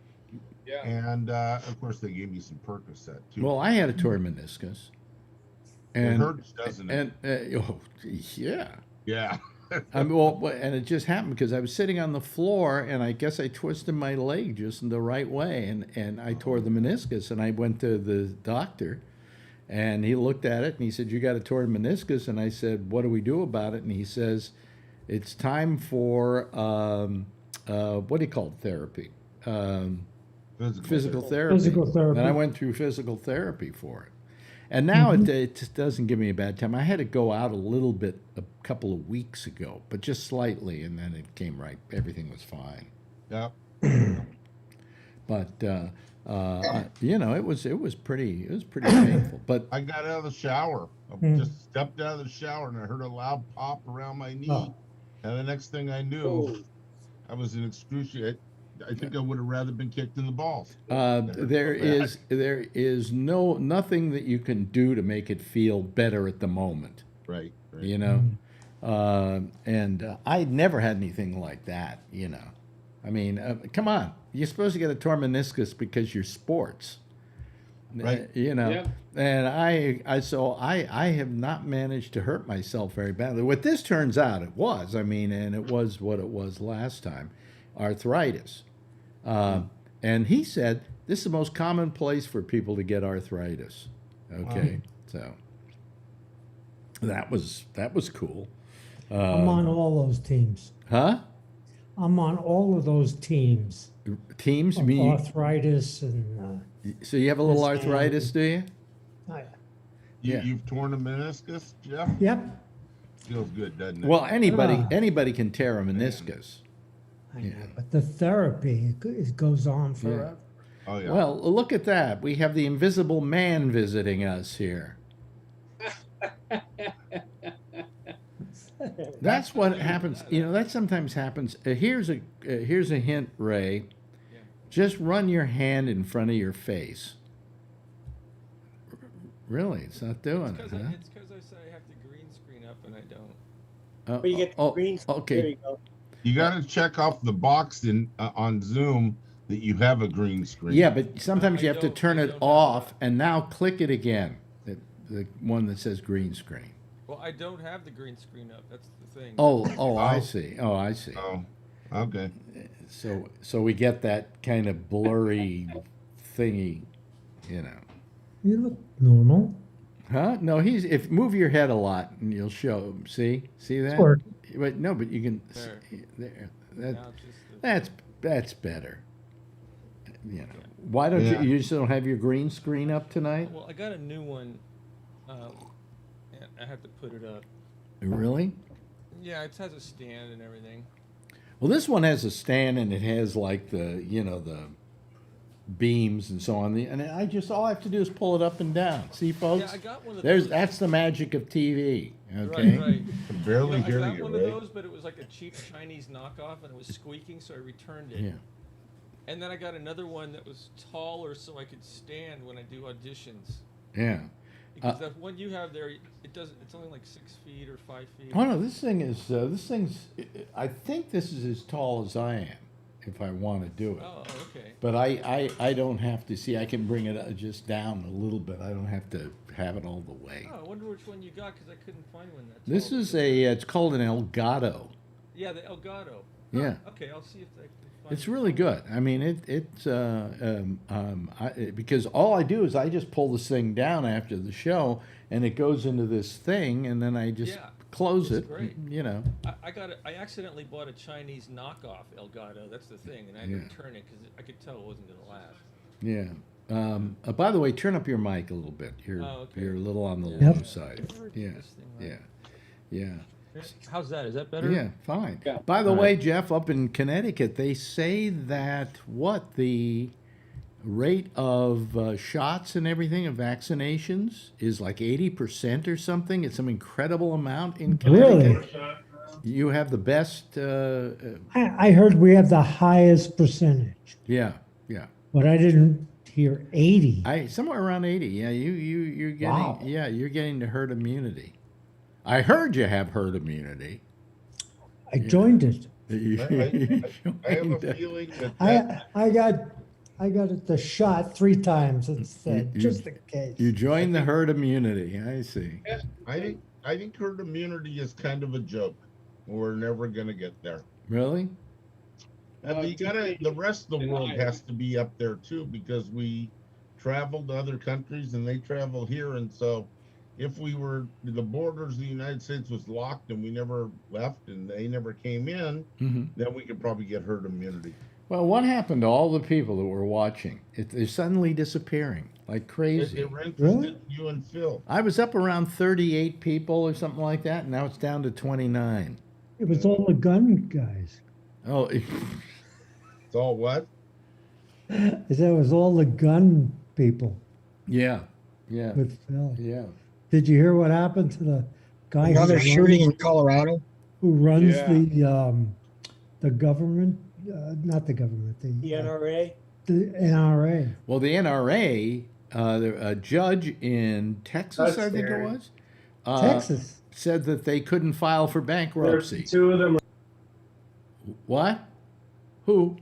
Yeah. And of course they gave me some Percocet too. Well, I had a torn meniscus, it and hurts, doesn't it? yeah. Yeah. And it just happened because I was sitting on the floor, and I guess I twisted my leg just in the right way, and I tore the meniscus. And I went to the doctor, and he looked at it, and he said, "You got a torn meniscus." And I said, "What do we do about it?" And he says, "It's time for what do you call it? Therapy, physical therapy." Physical therapy. And I went through physical therapy for it. And now it just doesn't give me a bad time. I had to go out a little bit a couple of weeks ago, but just slightly, and then it came right. Everything was fine. Yeah. But it was pretty painful. But I got out of the shower. I just stepped out of the shower and I heard a loud pop around my knee. Oh. And the next thing I knew, Oh. I was in excruciating. I think I would have rather been kicked in the balls. there is nothing that you can do to make it feel better at the moment. Right. You know, and I never had anything like that. You know, I mean, come on, you're supposed to get a torn meniscus because you're sports. Right. You know, Yep. and I have not managed to hurt myself very badly. What this turns out it was, I mean, and it was what it was last time, arthritis. And he said this is the most common place for people to get arthritis. Okay, so that was cool. I'm on all those teams. Huh? I'm on all of those teams. Teams? Of mean arthritis and. So you have a little This arthritis, do you? Yeah. You've torn a meniscus, Jeff? Yep. Feels good, doesn't it? Well, anybody can tear a meniscus. I know, but the therapy it goes on forever. Oh yeah. Well, look at that. We have the invisible man visiting us here. That's what happens. You know, that sometimes happens. Here's a hint, Ray. Just run your hand in front of your face. Really, it's not doing it, huh? It's because I say I have the green screen up and I don't. But you get the green screen. Okay. There you go. You got to check off the box on Zoom that you have a green screen. Yeah, but sometimes you have to I turn it don't have off and now click it again. The one that says green screen. Well, I don't have the green screen up. That's the thing. Oh, I see. Oh, I see. Oh, okay. So we get that kind of blurry thingy, you know. You look normal. Huh? No, move your head a lot and you'll show him. See that? Or But no, but you can. There. There. Now it's just That's better. You know. Why don't you just don't have your green screen up tonight? well, I got a new one. And I have to put it up. Really? Yeah, it has a stand and everything. Well, this one has a stand and it has like the beams and so on. And all I have to do is pull it up and down. See, folks? Yeah, I got one of those. That's the magic of TV. Okay. Right. I can barely I hear got you, one Ray. of those, but it was like a cheap Chinese knockoff, and it was squeaking, so I returned it. Yeah. And then I got another one that was taller, so I could stand when I do auditions. Yeah. Because that one you have there, it doesn't. It's only like 6 feet or 5 feet. Oh no, this thing's. I think this is as tall as I am, if I want to do it. Oh, okay. But I don't have to see. I can bring it just down a little bit. I don't have to have it all the way. Oh, I wonder which one you got because I couldn't find one that. This tall. is it's called an Elgato. Yeah, the Elgato. Yeah. Okay, I'll see if I can find It's really good. I mean, because all I do is I just pull this thing down after the show, and it goes into this thing, and then I just Yeah, close it's it. great. You know. I accidentally bought a Chinese knockoff Elgato. That's the thing, and I had to return it because I could tell it wasn't going to last. Yeah. By the way, turn up your mic a little bit. You're Oh, okay. you're a little on the Yep. low side. I've heard Yeah, this thing, yeah, like- yeah. How's that? Is that better? Yeah, fine. Yeah. By the All way, right. Jeff, up in Connecticut, they say that the rate of shots and everything of vaccinations is like 80% or something. It's some incredible amount in Connecticut. Really? You have the best. I heard we have the highest percentage, Yeah, yeah. but I didn't hear 80. Somewhere around 80. Yeah, you're getting. Wow. Yeah, you're getting to herd immunity. I heard you have herd immunity. I joined it. I have a feeling that I got it the shot 3 times instead, just in case. You joined the herd immunity. I see. I think herd immunity is kind of a joke. We're never gonna get there. Really? And the rest of the world has to be up there too, because we travel to other countries and they travel here, and so if the borders of the United States was locked and we never left and they never came in, then we could probably get herd immunity. Well, what happened to all the people that were watching? They're suddenly disappearing like crazy. They were interested in you and Phil. I was up around 38 people or something like that, and now it's down to 29. It was all the gun guys. Oh, It's all what? I said it was all the gun people yeah, yeah, with Phil. yeah. Did you hear what happened to the guy Another shooting in Colorado. who runs Yeah. the government? Not the government. The NRA. The NRA. Well, the NRA, a judge in Texas, I think it was, Texas. said that they couldn't file for bankruptcy. Two of them. What? Who?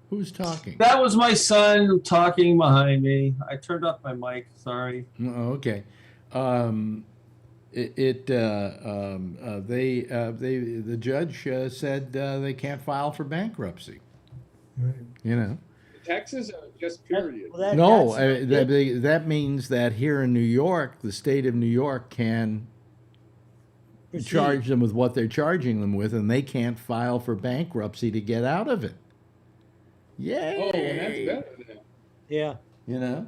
Who's talking? That was my son talking behind me. I turned off my mic. Sorry. Oh, okay. The judge said they can't file for bankruptcy. Right. You know. Texas or just period? Well, No, that's- that means that here in New York, the state of New York can proceed. charge them with what they're charging them with, and they can't file for bankruptcy to get out of it. Yay! Oh, well, that's better then. Yeah, You know,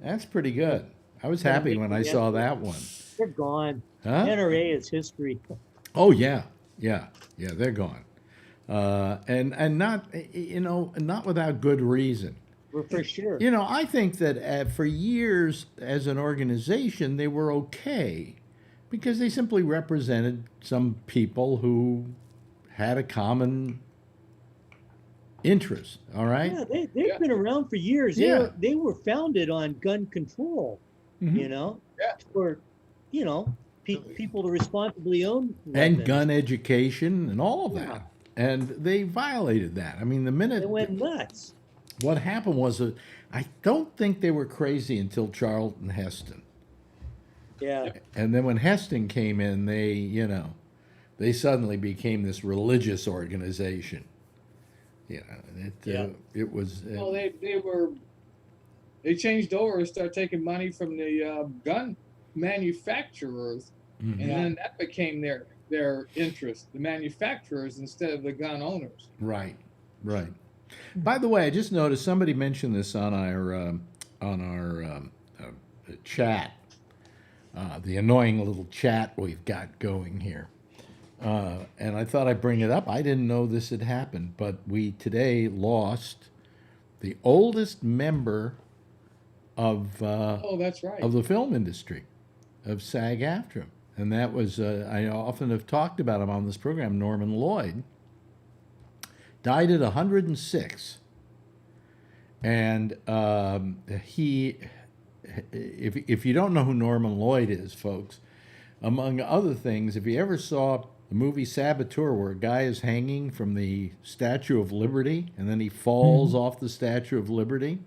that's pretty good. I was happy when I saw that one. they're gone. Huh? NRA is history. Oh yeah, they're gone, and not not without good reason. Well, for sure. You know, I think that for years as an organization they were okay because they simply represented some people who had a common interest. All right. Yeah, they've been around for years. Yeah. They were founded on gun control. Mhm. You know, Yeah. for people to responsibly own And weapons. gun education and all of Yeah. that. And they violated that. I mean, the minute They went nuts. what happened was, I don't think they were crazy until Charlton Heston. Yeah. And then when Heston came in, they suddenly became this religious organization. You know, it was. Well, they changed over and started taking money from the gun manufacturers, Mhm. and then that became their interest, the manufacturers instead of the gun owners. Right. By the way, I just noticed somebody mentioned this on our chat, the annoying little chat we've got going here. And I thought I'd bring it up. I didn't know this had happened, but we today lost the oldest member of Oh, that's right. of the film industry, of SAG-AFTRA. And that was, I often have talked about him on this program, Norman Lloyd. Died at 106. And if you don't know who Norman Lloyd is, folks, among other things, if you ever saw the movie Saboteur, where a guy is hanging from the Statue of Liberty and then he falls off the Statue of Liberty,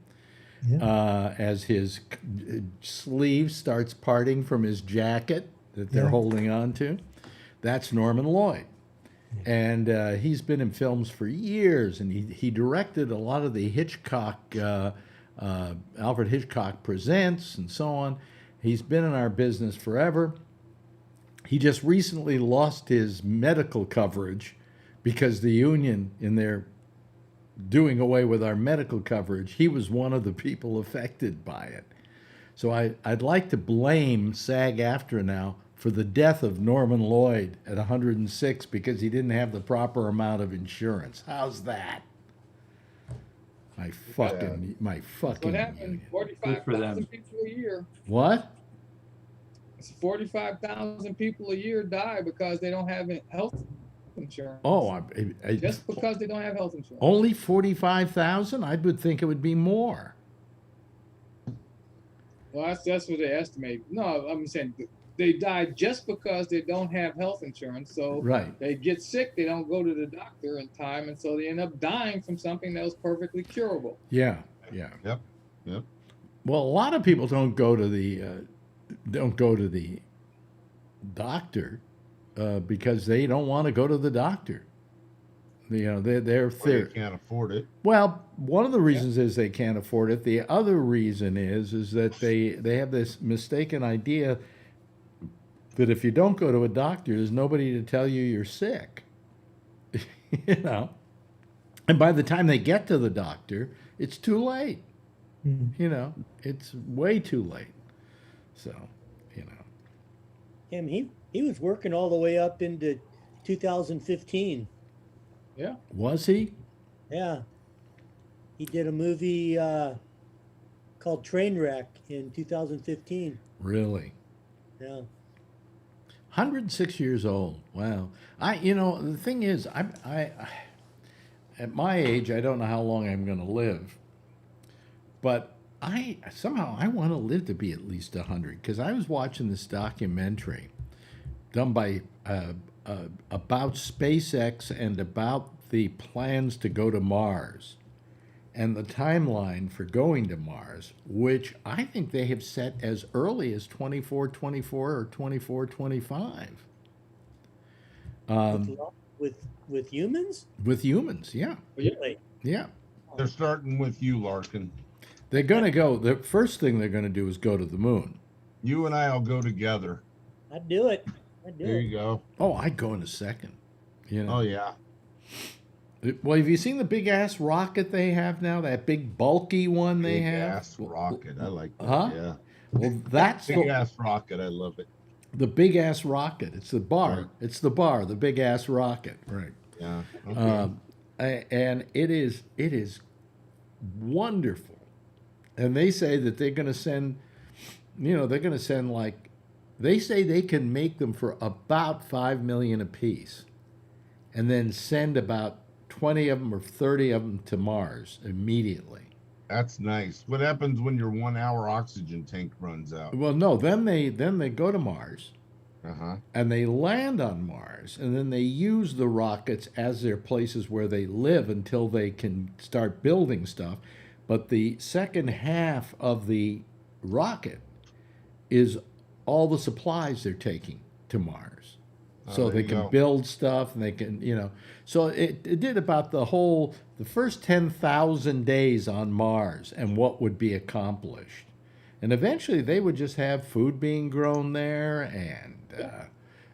as his sleeve starts parting from his jacket that they're holding on to, that's Norman Lloyd. And he's been in films for years, and he directed a lot of the Hitchcock, Alfred Hitchcock Presents and so on. He's been in our business forever. He just recently lost his medical coverage because the union in their doing away with our medical coverage, he was one of the people affected by it. So I'd like to blame SAG-AFTRA now for the death of Norman Lloyd at 106 because he didn't have the proper amount of insurance. How's that? My fucking What happened? Good for them. 45,000 people a year. What? It's 45,000 people a year die because they don't have health insurance. Oh, Just because they don't have health insurance. only 45,000? I would think it would be more. Well, that's what they estimate. No, I'm saying they die just because they don't have health insurance. So Right. they get sick, they don't go to the doctor in time, and so they end up dying from something that was perfectly curable. Yeah, yeah. Yep. Well, a lot of people don't go to the doctor because they don't want to go to the doctor. You know, Or they can't afford it. well, one of the reasons is they can't afford it. The other reason is that they have this mistaken idea that if you don't go to a doctor, there's nobody to tell you you're sick. You know, and by the time they get to the doctor, it's too late. You know, it's way too late. So, you know. Him, he was working all the way up into 2015. Yeah. Was he? Yeah. He did a movie called Trainwreck in 2015. Really? Yeah. 106 years old. Wow. You know, the thing is, I at my age, I don't know how long I'm going to live, but I want to live to be at least 100 because I was watching this documentary done by about SpaceX and about the plans to go to Mars and the timeline for going to Mars, which I think they have set as early as 2424 or 2425. With humans? With humans, yeah. Really? Yeah. They're starting with you, Larkin. They're going to go, the first thing they're going to do is go to the moon. You and I will go together. I'd do it. There you go. Oh, I'd go in a second. You know? Oh, yeah. Well, have you seen the big ass rocket they have now? That big bulky one they have? Big ass rocket. I like that. Huh? Yeah. Well, that's Big ass rocket. I love it. the big ass rocket. It's the bar. Right. It's the bar, the big ass rocket. Right. Yeah. Okay. And it is wonderful. And they say that they're going to send, like, they say they can make them for about 5 million apiece, and then send about 20 of them or 30 of them to Mars immediately. That's nice. What happens when your 1 hour oxygen tank runs out? Well, no, then they go to Mars. Uh-huh. And they land on Mars, and then they use the rockets as their places where they live until they can start building stuff. But the second half of the rocket is all the supplies they're taking to Mars. So they can build stuff, and they can, So it did about the first 10,000 days on Mars and what would be accomplished. And eventually they would just have food being grown there and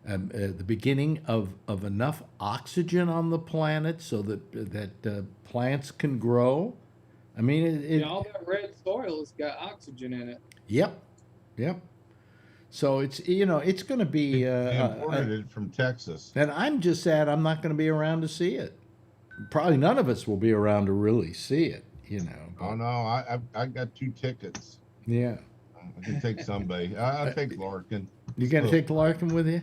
the beginning of enough oxygen on the planet so that plants can grow. I mean, all that red soil has got oxygen in it. Yep. So it's going to be They imported it from Texas. And I'm just sad I'm not going to be around to see it. Probably none of us will be around to really see it, but, Oh no, I got 2 tickets. Yeah. I can take somebody. I'll take Larkin. You got to take Larkin with you?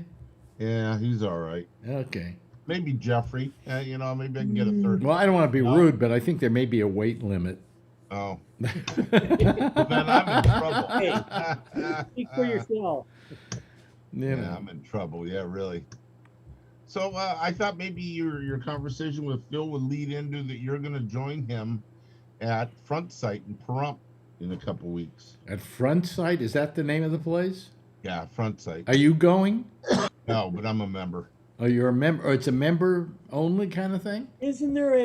Yeah, he's all right. Okay. Maybe Jeffrey. Maybe I can get a third. Well, I don't want to be rude, but I think there may be a weight limit. Oh. Then I'm in trouble. Hey, speak for yourself. Yeah, I'm in trouble. Yeah, really. So I thought maybe your conversation with Phil would lead into that you're going to join him at Front Sight in Pahrump in a couple weeks. At Front Sight? Is that the name of the place? Yeah, Front Sight. Are you going? No, but I'm a member. Oh, you're a member? Or it's a member only kind of thing? Isn't there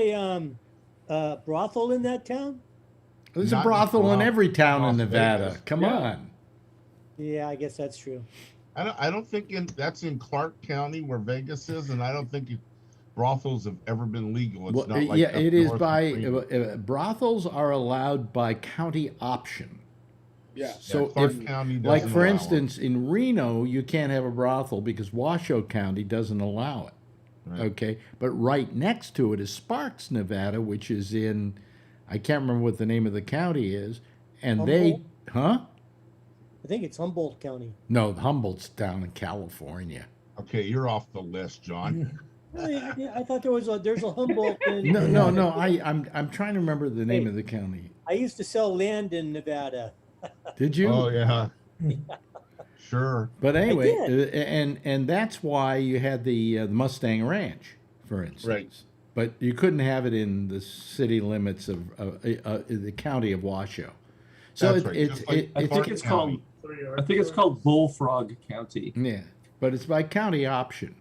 a brothel in that town? There's Not a brothel in every town in Las Nevada. Vegas. Come on. Yeah, I guess that's true. I don't think that's in Clark County where Vegas is, and I don't think brothels have ever been legal. It's Well, not like yeah, up it is north by in Greenville. brothels are allowed by county option. Yeah. So Clark if, County like doesn't for allow 'em. instance, in Reno, you can't have a brothel because Washoe County doesn't allow it. Right. Okay, but right next to it is Sparks, Nevada, which is in, I can't remember what the name of the county is, and they, huh? I think it's Humboldt County. No, Humboldt's down in California. Okay, you're off the list, John. Really? I thought there's a Humboldt in No. I'm trying to remember the name Hey. of the county. I used to sell land in Nevada. Did you? Oh yeah. Sure. But anyway, did. and that's why you had the Mustang Ranch, for instance. Right. But you couldn't have it in the city limits of the county of Washoe. So That's right. Just like I think Clark it's County. called Bullfrog County. yeah, but it's by county option.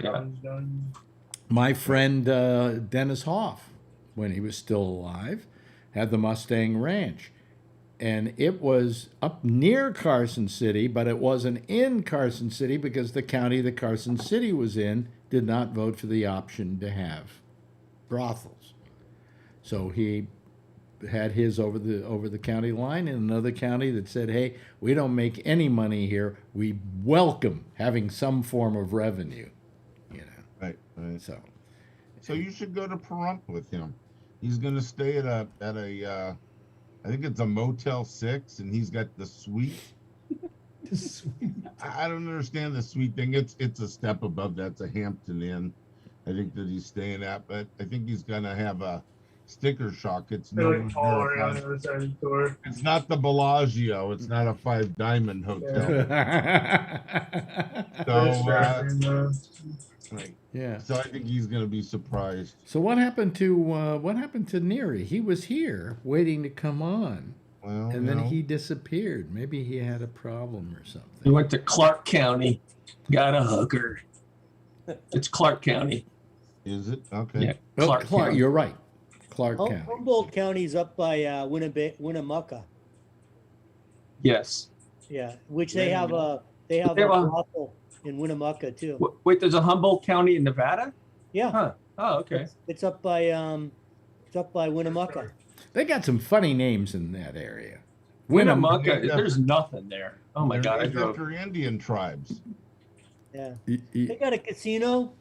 Yeah. My friend Dennis Hoff, when he was still alive, had the Mustang Ranch. And it was up near Carson City, but it wasn't in Carson City because the county that Carson City was in did not vote for the option to have brothels. So he had his over the county line in another county that said, hey, we don't make any money here. We welcome having some form of revenue. You know. Right. So you should go to Pahrump with him. He's going to stay at a I think it's a Motel 6, and he's got the suite. I don't understand the suite thing. It's a step above that. It's a Hampton Inn, I think, that he's staying at. But I think he's gonna have a sticker shock. It's no. It's not the Bellagio. It's not a 5-diamond hotel. Right. yeah. So I think he's gonna be surprised. So what happened to Neary? He was here waiting to come on, Well, and then he disappeared. Maybe he had a problem or He something. went to Clark County, got a hooker. It's Clark County. Is it okay? Yeah, Oh, Clark County. you're right. Clark County. Humboldt County's up by Winnemucca. Yes. Yeah, which they have a brothel in Winnemucca too. Wait, there's a Humboldt County in Nevada? Yeah, Huh. Oh, okay. it's up by Winnemucca. They got some funny names in that area. Winnemucca, Yeah. there's nothing there. Oh my They're God, I named drove. after Indian tribes. Yeah, Y- y- they got a casino.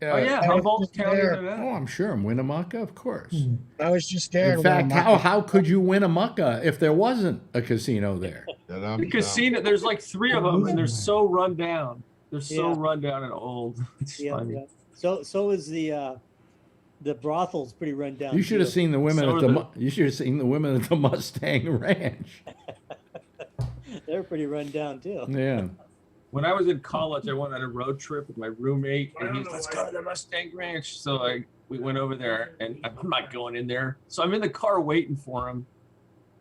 Oh yeah, Humboldt County, Nevada. Oh, I'm sure. In Winnemucca, of course. I was just there. In fact, how could you win a mucka if there wasn't a casino there? The casino, there's like 3 of them, and they're so run down. They're so Yeah. run down and old. It's Yeah, funny. yeah. So is the brothel's pretty run down. You should have too. seen the women So at the. are Mu- You should have seen the women at the Mustang Ranch. They're pretty run down too. Yeah. When I was in college, I went on a road trip with my roommate, and he's, let's go to the Mustang Ranch. So we went over there, and I'm not going in there. So I'm in the car waiting for him.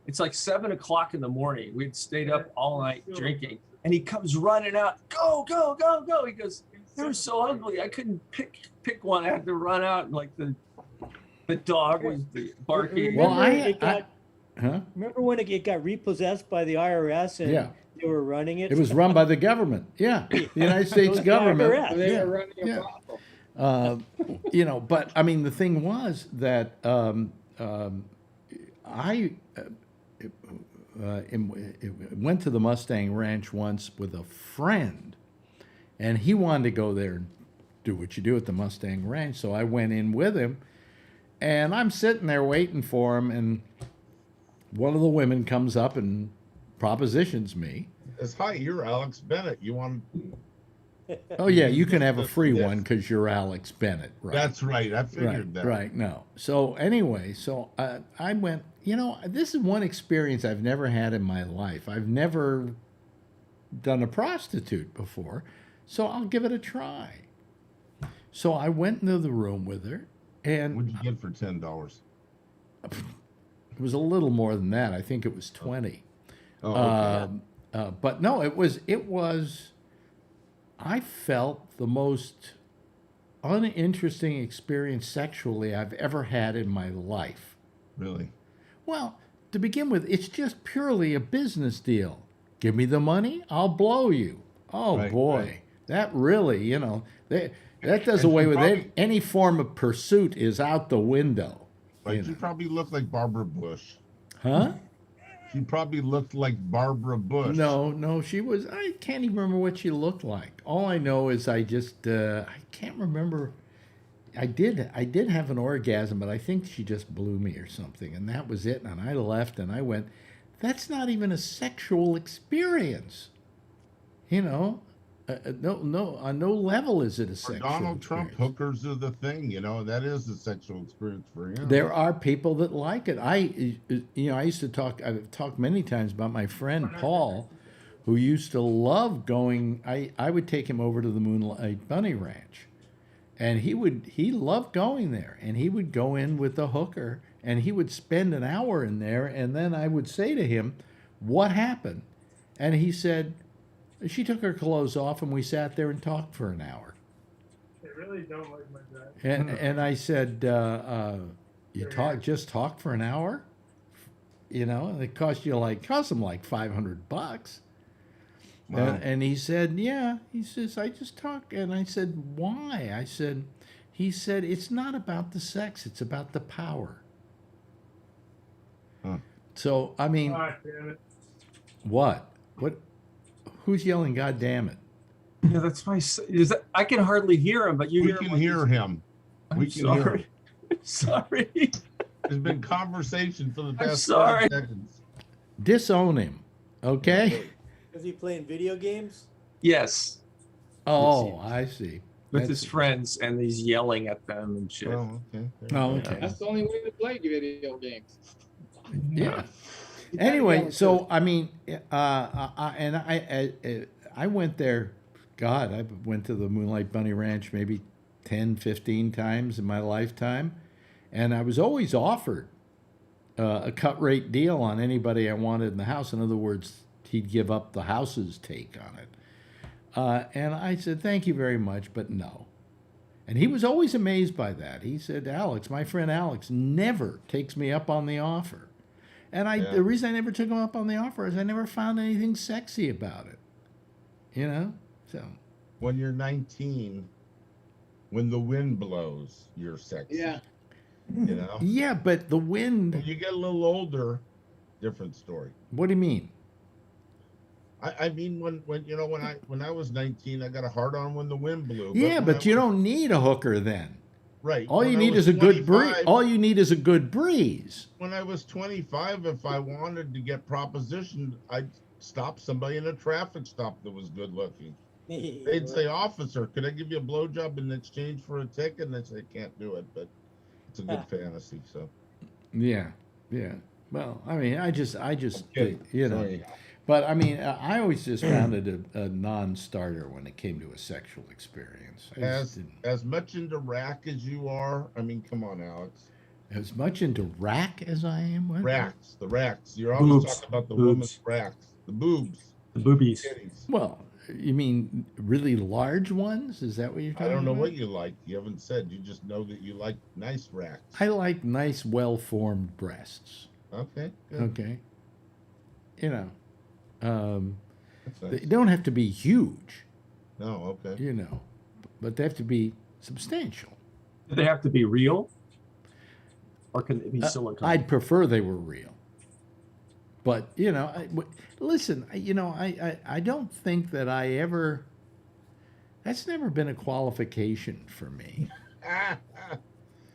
It's like 7 o'clock in the morning. We'd stayed up all night drinking, and he comes running out. Go, go, go, go. He goes, they were so ugly. I couldn't pick one. I had to run out, and like the dog was barking. Well, Remember remember when it got repossessed by the IRS and Yeah. they were running it? It was run by the government. Yeah, the United States was the government. IRS. They Yeah. were running a Yeah. brothel. But I mean, the thing was that I went to the Mustang Ranch once with a friend, and he wanted to go there and do what you do at the Mustang Ranch. So I went in with him, and I'm sitting there waiting for him, and one of the women comes up and propositions me. It's hi, you're Alex Bennett. You want? Oh yeah, you can have a free Yes. one because you're Alex Bennett, right? That's right. I figured right, that. right. No. So anyway, I went. This is one experience I've never had in my life. I've never done a prostitute before, so I'll give it a try. So I went into the room with her, and What'd you get for $10? it was a little more than that. I think it was 20. Oh, okay. But no, it was. I felt the most uninteresting experience sexually I've ever had in my life. Really? Well, to begin with, it's just purely a business deal. Give me the money, I'll blow you. Oh Right, boy. right. That really, that does away with any form of pursuit is out the window. But she probably looked like Barbara Bush. Huh? She probably looked like Barbara Bush. No, she was. I can't even remember what she looked like. All I know is I can't remember. I did have an orgasm, but I think she just blew me or something, and that was it. And I left, and I went, that's not even a sexual experience. No, on no level is it a For sexual Donald experience. Trump, hookers are the thing. That is the sexual experience for him. There are people that like it. I used to talk. I've talked many times about my friend Paul, who used to love going. I would take him over to the Moonlight Bunny Ranch, and he loved going there, and he would go in with the hooker, and he would spend an hour in there, and then I would say to him, "What happened?" And he said, "She took her clothes off, and we sat there and talked for an hour." They really don't like my dad. And I said, just talk for an hour, and it cost them like $500. Wow. And he said, yeah. He says, I just talk. And I said, why? He said, it's not about the sex, it's about the power. Huh. So, I mean, God damn it. what? Who's yelling, God damn it? Yeah, that's my. I can hardly hear him, but you We hear can him. hear him. I'm We can sorry. hear him. Sorry. There's been conversation for the past sorry. 5 seconds. Disown him, okay? Is he playing video games? Yes, Oh, I see. with That's- his friends, and he's yelling at them and shit. Oh, okay. Oh, okay. That's the only way to play video games. Yeah. You gotta Anyway, yell so too. I mean, I went there. God, I went to the Moonlight Bunny Ranch maybe 10, 15 times in my lifetime, and I was always offered a cut rate deal on anybody I wanted in the house. In other words, he'd give up the house's take on it, and I said thank you very much, but no. And he was always amazed by that. He said, Alex, my friend Alex, never takes me up on the offer. And the reason I never took him up on the offer is I never found anything sexy about it. So. When you're 19, when the wind blows, you're sexy. Yeah. Yeah, but the wind. When you get a little older, different story. What do you mean? I mean, when I was 19, I got a hard on when the wind blew. Yeah, but you don't need a hooker then. Right. All when you I need was is a good breeze. 25 All you need is a good breeze. When I was 25, if I wanted to get propositioned, I'd stop somebody in a traffic stop that was good looking. They'd say, officer, could I give you a blowjob in exchange for a ticket? And I'd say, I can't do it, but it's a good fantasy. So, Yeah. Well, I mean, I just, kidding. Sorry. But I mean, I always just found it a non-starter when it came to a sexual experience. I just didn't. As much into rack as you are, I mean, come on, Alex. As much into rack as I am. What? Racks, the racks. You're always Boobs. talking about the Boobs. woman's racks, the boobs, The boobies. titties. Well, you mean really large ones? Is that what you're talking I about? don't know what you like. You haven't said. You just know that you like nice racks. I like nice, well-formed breasts. Okay. Good. Okay. That's They nice. don't have to be huge, No, okay. but they have to be substantial. Do they have to be real? Or can they be silicone? I'd prefer they were real. But, listen, I don't think that I ever, that's never been a qualification for me.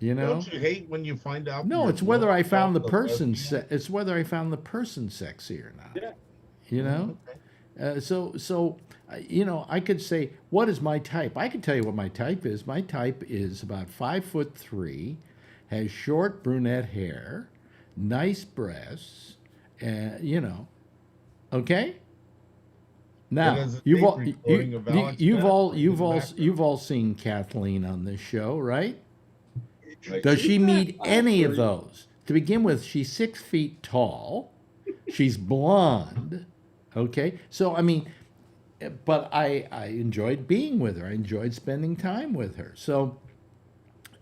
Don't you hate when you find out? No, you're it's whether I blown found the off person, lesbian? it's whether I found the person sexy or not. Yeah. I could say, what is my type? I can tell you what my type is. My type is about 5'3", has short brunette hair, nice breasts, okay? Now, there's a you've tape all, recording of Alex you've Bennett all, in you've the all, background. you've all seen Kathleen on this show, right? Like, Does she meet any of those? To begin with, she's 6 feet tall. She's blonde. Okay, so I mean, but I enjoyed being with her. I enjoyed spending time with her. So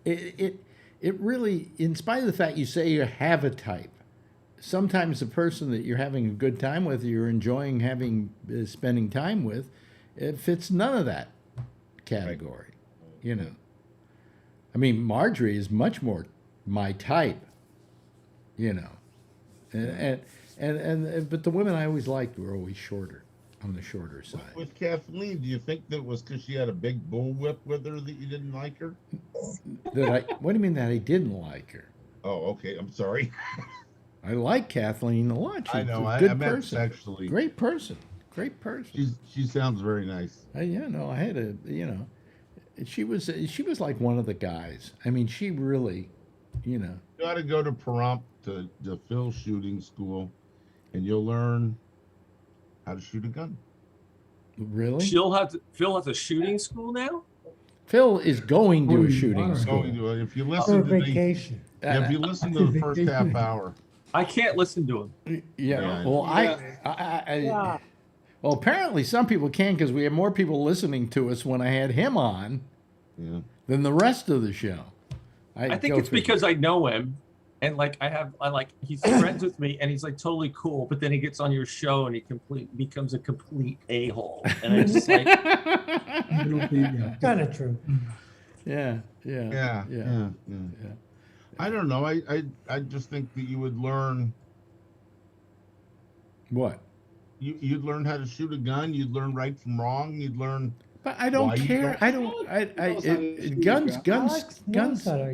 it really, in spite of the fact you say you have a type, sometimes the person that you're having a good time with, you're enjoying spending time with, it fits none of that category, you know. I mean, Marjorie is much more my type, you know. And but the women I always liked were always shorter, on the shorter side. With Kathleen, do you think that was because she had a big bullwhip with her that you didn't like her? What do you mean that I didn't like her? Oh, okay. I'm sorry. I like Kathleen a lot. She's I know. a good I meant person. sexually. Great person. Great person. She sounds very nice. Yeah, no, I had a, you know, she was like one of the guys. I mean, she really, you know. You got to go to Pahrump to Phil shooting school, and you'll learn how to shoot a gun. Really? Phil has a shooting school now? Phil is going to a shooting school. Going to it. If you For listen to vacation. if you listen to the first half hour. I can't listen to him. Yeah. Well, well, apparently some people can because we have more people listening to us when I had him on than the rest of the show. I think it's because I know him, and like he's friends with me, and he's like totally cool. But then he gets on your show and he becomes a complete a-hole, and I just like Kind of true. Yeah. I don't know. I just think that you would learn. What? You'd learn how to shoot a gun. You'd learn right from wrong. You'd learn. But I don't care.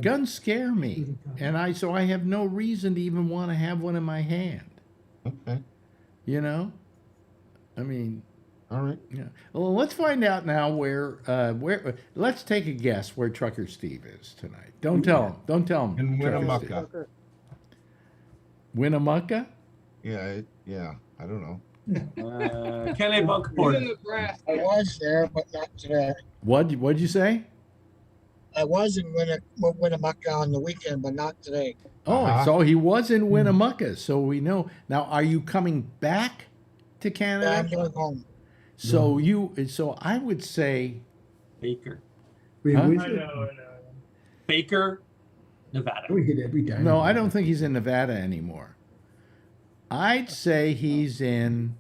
Guns scare me, and so I have no reason to even want to have one in my hand. Okay. You know, I mean. All right. Yeah. Well, let's find out now where. Let's take a guess where Trucker Steve is tonight. Don't tell him. Don't tell him. In Winnemucca. Winnemucca? Yeah. I don't know. Kelly Bunkport. I was there, but not today. What'd you say? I was in Winnemucca on the weekend, but not today. Oh, so he was in Winnemucca, so we know. Now, are you coming back to Canada? Yeah, I'm going home. So I would say Baker. Huh? I know. Baker, Nevada. We hit every time. No, I don't think he's in Nevada anymore. I'd say he's in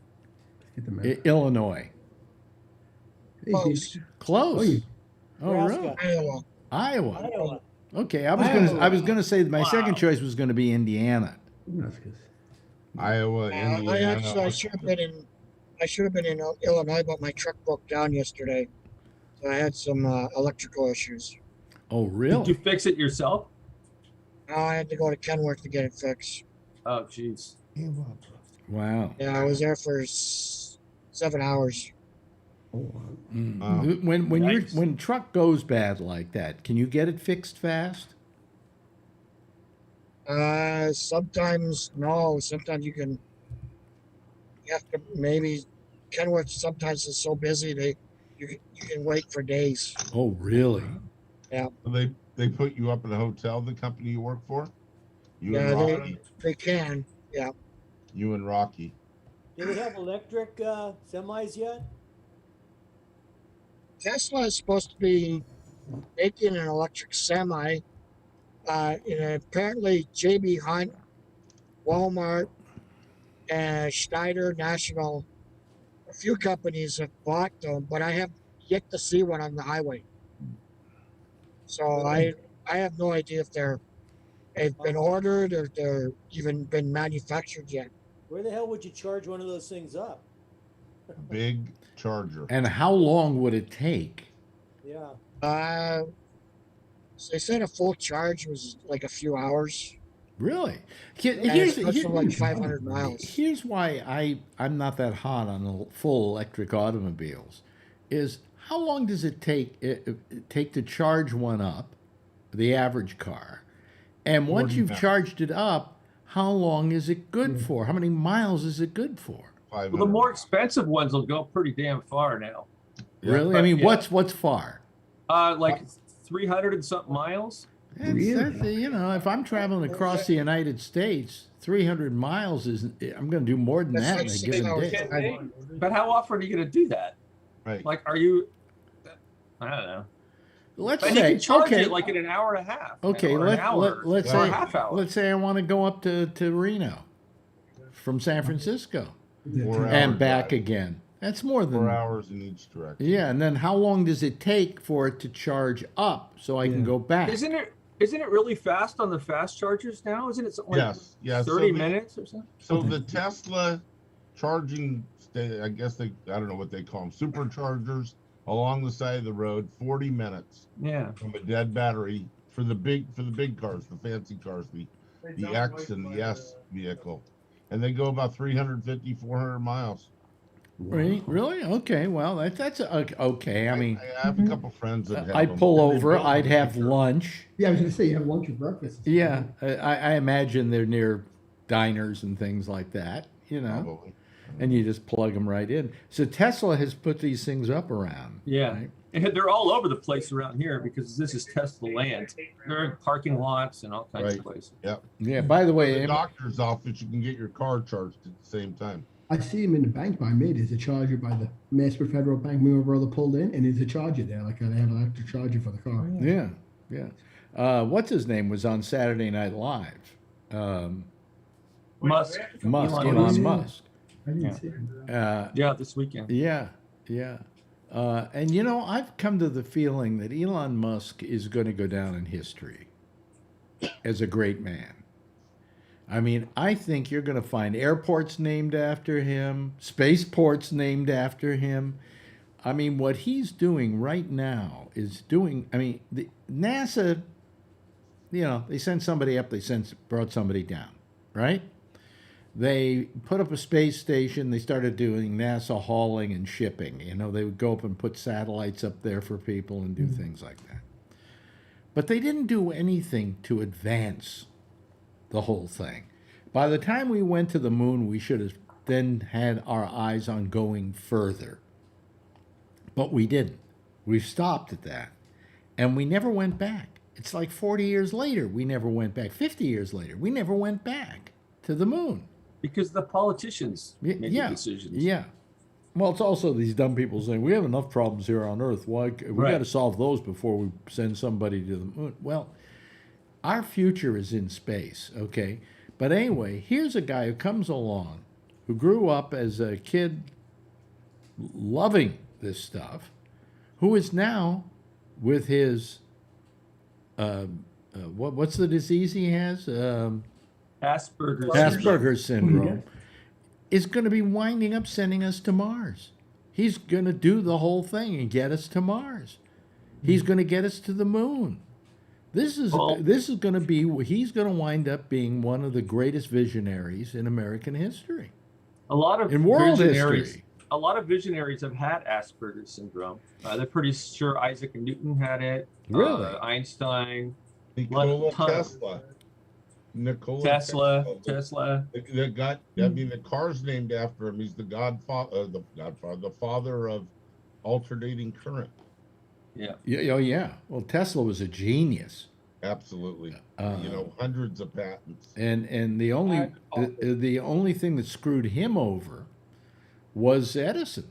Illinois. Close. Close. Oh, Nebraska. really? Iowa. Iowa. Okay, I was gonna say my second choice was going to be Indiana. Iowa, Indiana. I should have been in Illinois, but my truck broke down yesterday. So I had some electrical issues. Oh, really? Did you fix it yourself? No, I had to go to Kenworth to get it fixed. Oh, jeez. Wow. Yeah, I was there for 7 hours. When truck goes bad like that, can you get it fixed fast? Sometimes no. Sometimes you have to maybe. Kenworth sometimes is so busy you can wait for days. Oh, really? Yeah. So they put you up in a hotel, the company you work for? You Yeah, and Rocky? they can. Yeah. You and Rocky. Do they have electric semis yet? Tesla is supposed to be making an electric semi. Apparently, JB Hunt, Walmart, and Schneider National, a few companies have bought them, but I have yet to see one on the highway. So I have no idea if they've been ordered or they're even been manufactured yet. Where the hell would you charge one of those things up? Big charger. And how long would it take? Yeah. So they said a full charge was like a few hours. Really? Here's like 500 miles. Here's why I'm not that hot on the full electric automobiles. Is how long does it take to charge one up, the average car, and once you've charged it up, how long is it good for? How many miles is it good for? Well, the more expensive ones will go pretty damn far now. Really? I mean, what's far? Like 300 and something miles. That's, if I'm traveling across the United States, 300 miles I'm going to do more than that in a given day. But how often are you going to do that? Right. Like, are you? I don't know. Let's but say, you can charge okay, it like in an hour and a half. Okay, or an hour, let's or say a half hour. let's say I want to go up to Reno from San Francisco4 and hour back drive. again. That's more than 4 hours in each direction. Yeah, and then how long does it take for it to charge up so I can go back? Isn't it really fast on the fast chargers now? Isn't it something like Yes. 30 minutes or something? So the Tesla charging, I guess I don't know what they call them, superchargers along the side of the road, 40 minutes. Yeah. From a dead battery for the big cars, the fancy cars, the X and the S vehicle, and they go about 350, 400 miles. Really? Okay. Well, that's okay. I mean, I have a couple friends that have I'd them. pull over. I'd have lunch. Yeah, I was going to say you have lunch or breakfast. Yeah, I imagine they're near diners and things like that. Probably. And you just plug them right in. So Tesla has put these things up around. Yeah. Right? And they're all over the place around here because this is Tesla land. They're in parking lots and all kinds of places. Yep. Yeah. By the way, the doctor's office, you can get your car charged at the same time. I see him in the bank by me. There's a charger by the Master Federal Bank. Me and my brother pulled in, and there's a charger there. Like they have an electric charger for the car. Yeah. What's his name was on Saturday Night Live? Musk. Elon Musk. I didn't see him. Yeah, this weekend. Yeah. And I've come to the feeling that Elon Musk is going to go down in history as a great man. I mean, I think you're going to find airports named after him, spaceports named after him. I mean, what he's doing right now is the NASA, they send somebody up, brought somebody down, right? They put up a space station. They started doing NASA hauling and shipping. They would go up and put satellites up there for people and do things like that. But they didn't do anything to advance the whole thing. By the time we went to the moon, we should have then had our eyes on going further. But we didn't. We stopped at that. And we never went back. It's like 40 years later, we never went back. 50 years later, we never went back to the moon. Because the politicians make the decisions. Yeah. Well, it's also these dumb people saying, we have enough problems here on Earth. Why we got to solve those before we send somebody to the moon. Well, our future is in space, okay? But anyway, here's a guy who comes along, who grew up as a kid loving this stuff, who is now with his, what's the disease he has? Asperger's syndrome, is going to be winding up sending us to Mars. He's going to do the whole thing and get us to Mars. He's going to get us to the moon. This is going to be. He's going to wind up being one of the greatest visionaries in American history. A lot of world visionaries. History. A lot of visionaries have had Asperger's syndrome. They're pretty sure Isaac Newton had it. Really? Einstein. Nikola Tesla. Tesla. The car's named after him. He's the the father of alternating current. Yeah. Yeah. Well, Tesla was a genius. Absolutely. Hundreds of patents. And the only thing that screwed him over was Edison.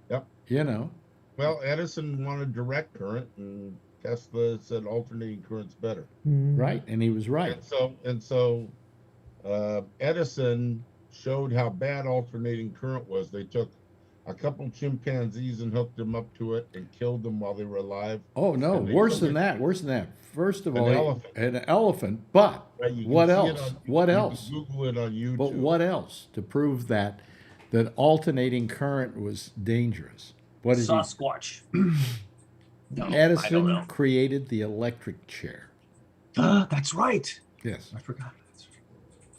Yep. Well, Edison wanted direct current, and Tesla said alternating current's better. Right, and he was right. And so Edison showed how bad alternating current was. They took a couple chimpanzees and hooked them up to it and killed them while they were alive. Oh no, worse than that. First of all, an elephant. But what else? What else? Google it on YouTube. But what else to prove that alternating current was dangerous? What is Sasquatch? Edison created the electric chair. That's right. Yes, I forgot.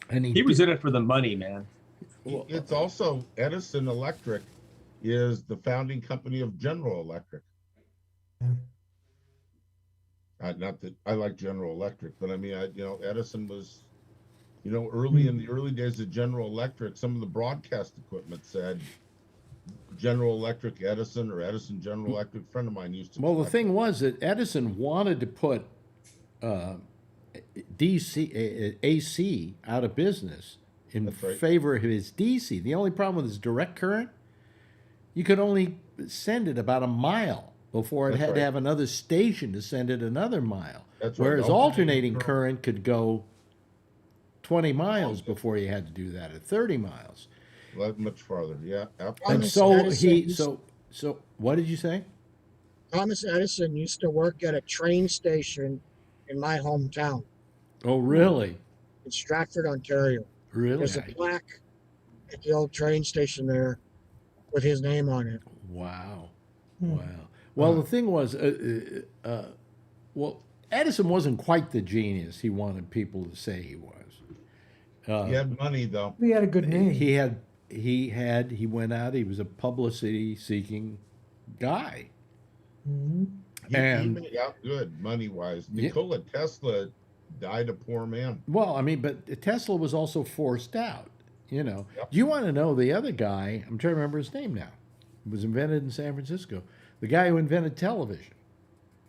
And he was in it for the money, man. It's also Edison Electric is the founding company of General Electric. Not that I like General Electric, but I mean, Edison was, early in the early days of General Electric, some of the broadcast equipment said General Electric Edison or Edison General Electric. A friend of mine used to. Well, the thing was that Edison wanted to put AC out of business in favor of his DC. The only problem with his direct current, you could only send it about a mile before it had to have another station to send it another mile. Whereas alternating current could go 20 miles before you had to do that, at 30 miles. much farther. Yeah. And Thomas so Edison so what did you say? Thomas Edison used to work at a train station in my hometown Oh, really? in Stratford, Ontario. Really? There's a plaque at the old train station there with his name on it. Wow. Wow. Well, the thing was, well, Edison wasn't quite the genius he wanted people to say he was. He had money though. He had a good name. He went out, he was a publicity seeking guy. Mhm. He made out good money wise. Nikola Tesla died a poor man. Well, I mean, but Tesla was also forced out, you know. Do you want to know the other guy? I'm trying to remember his name now. It was invented in San Francisco. The guy who invented television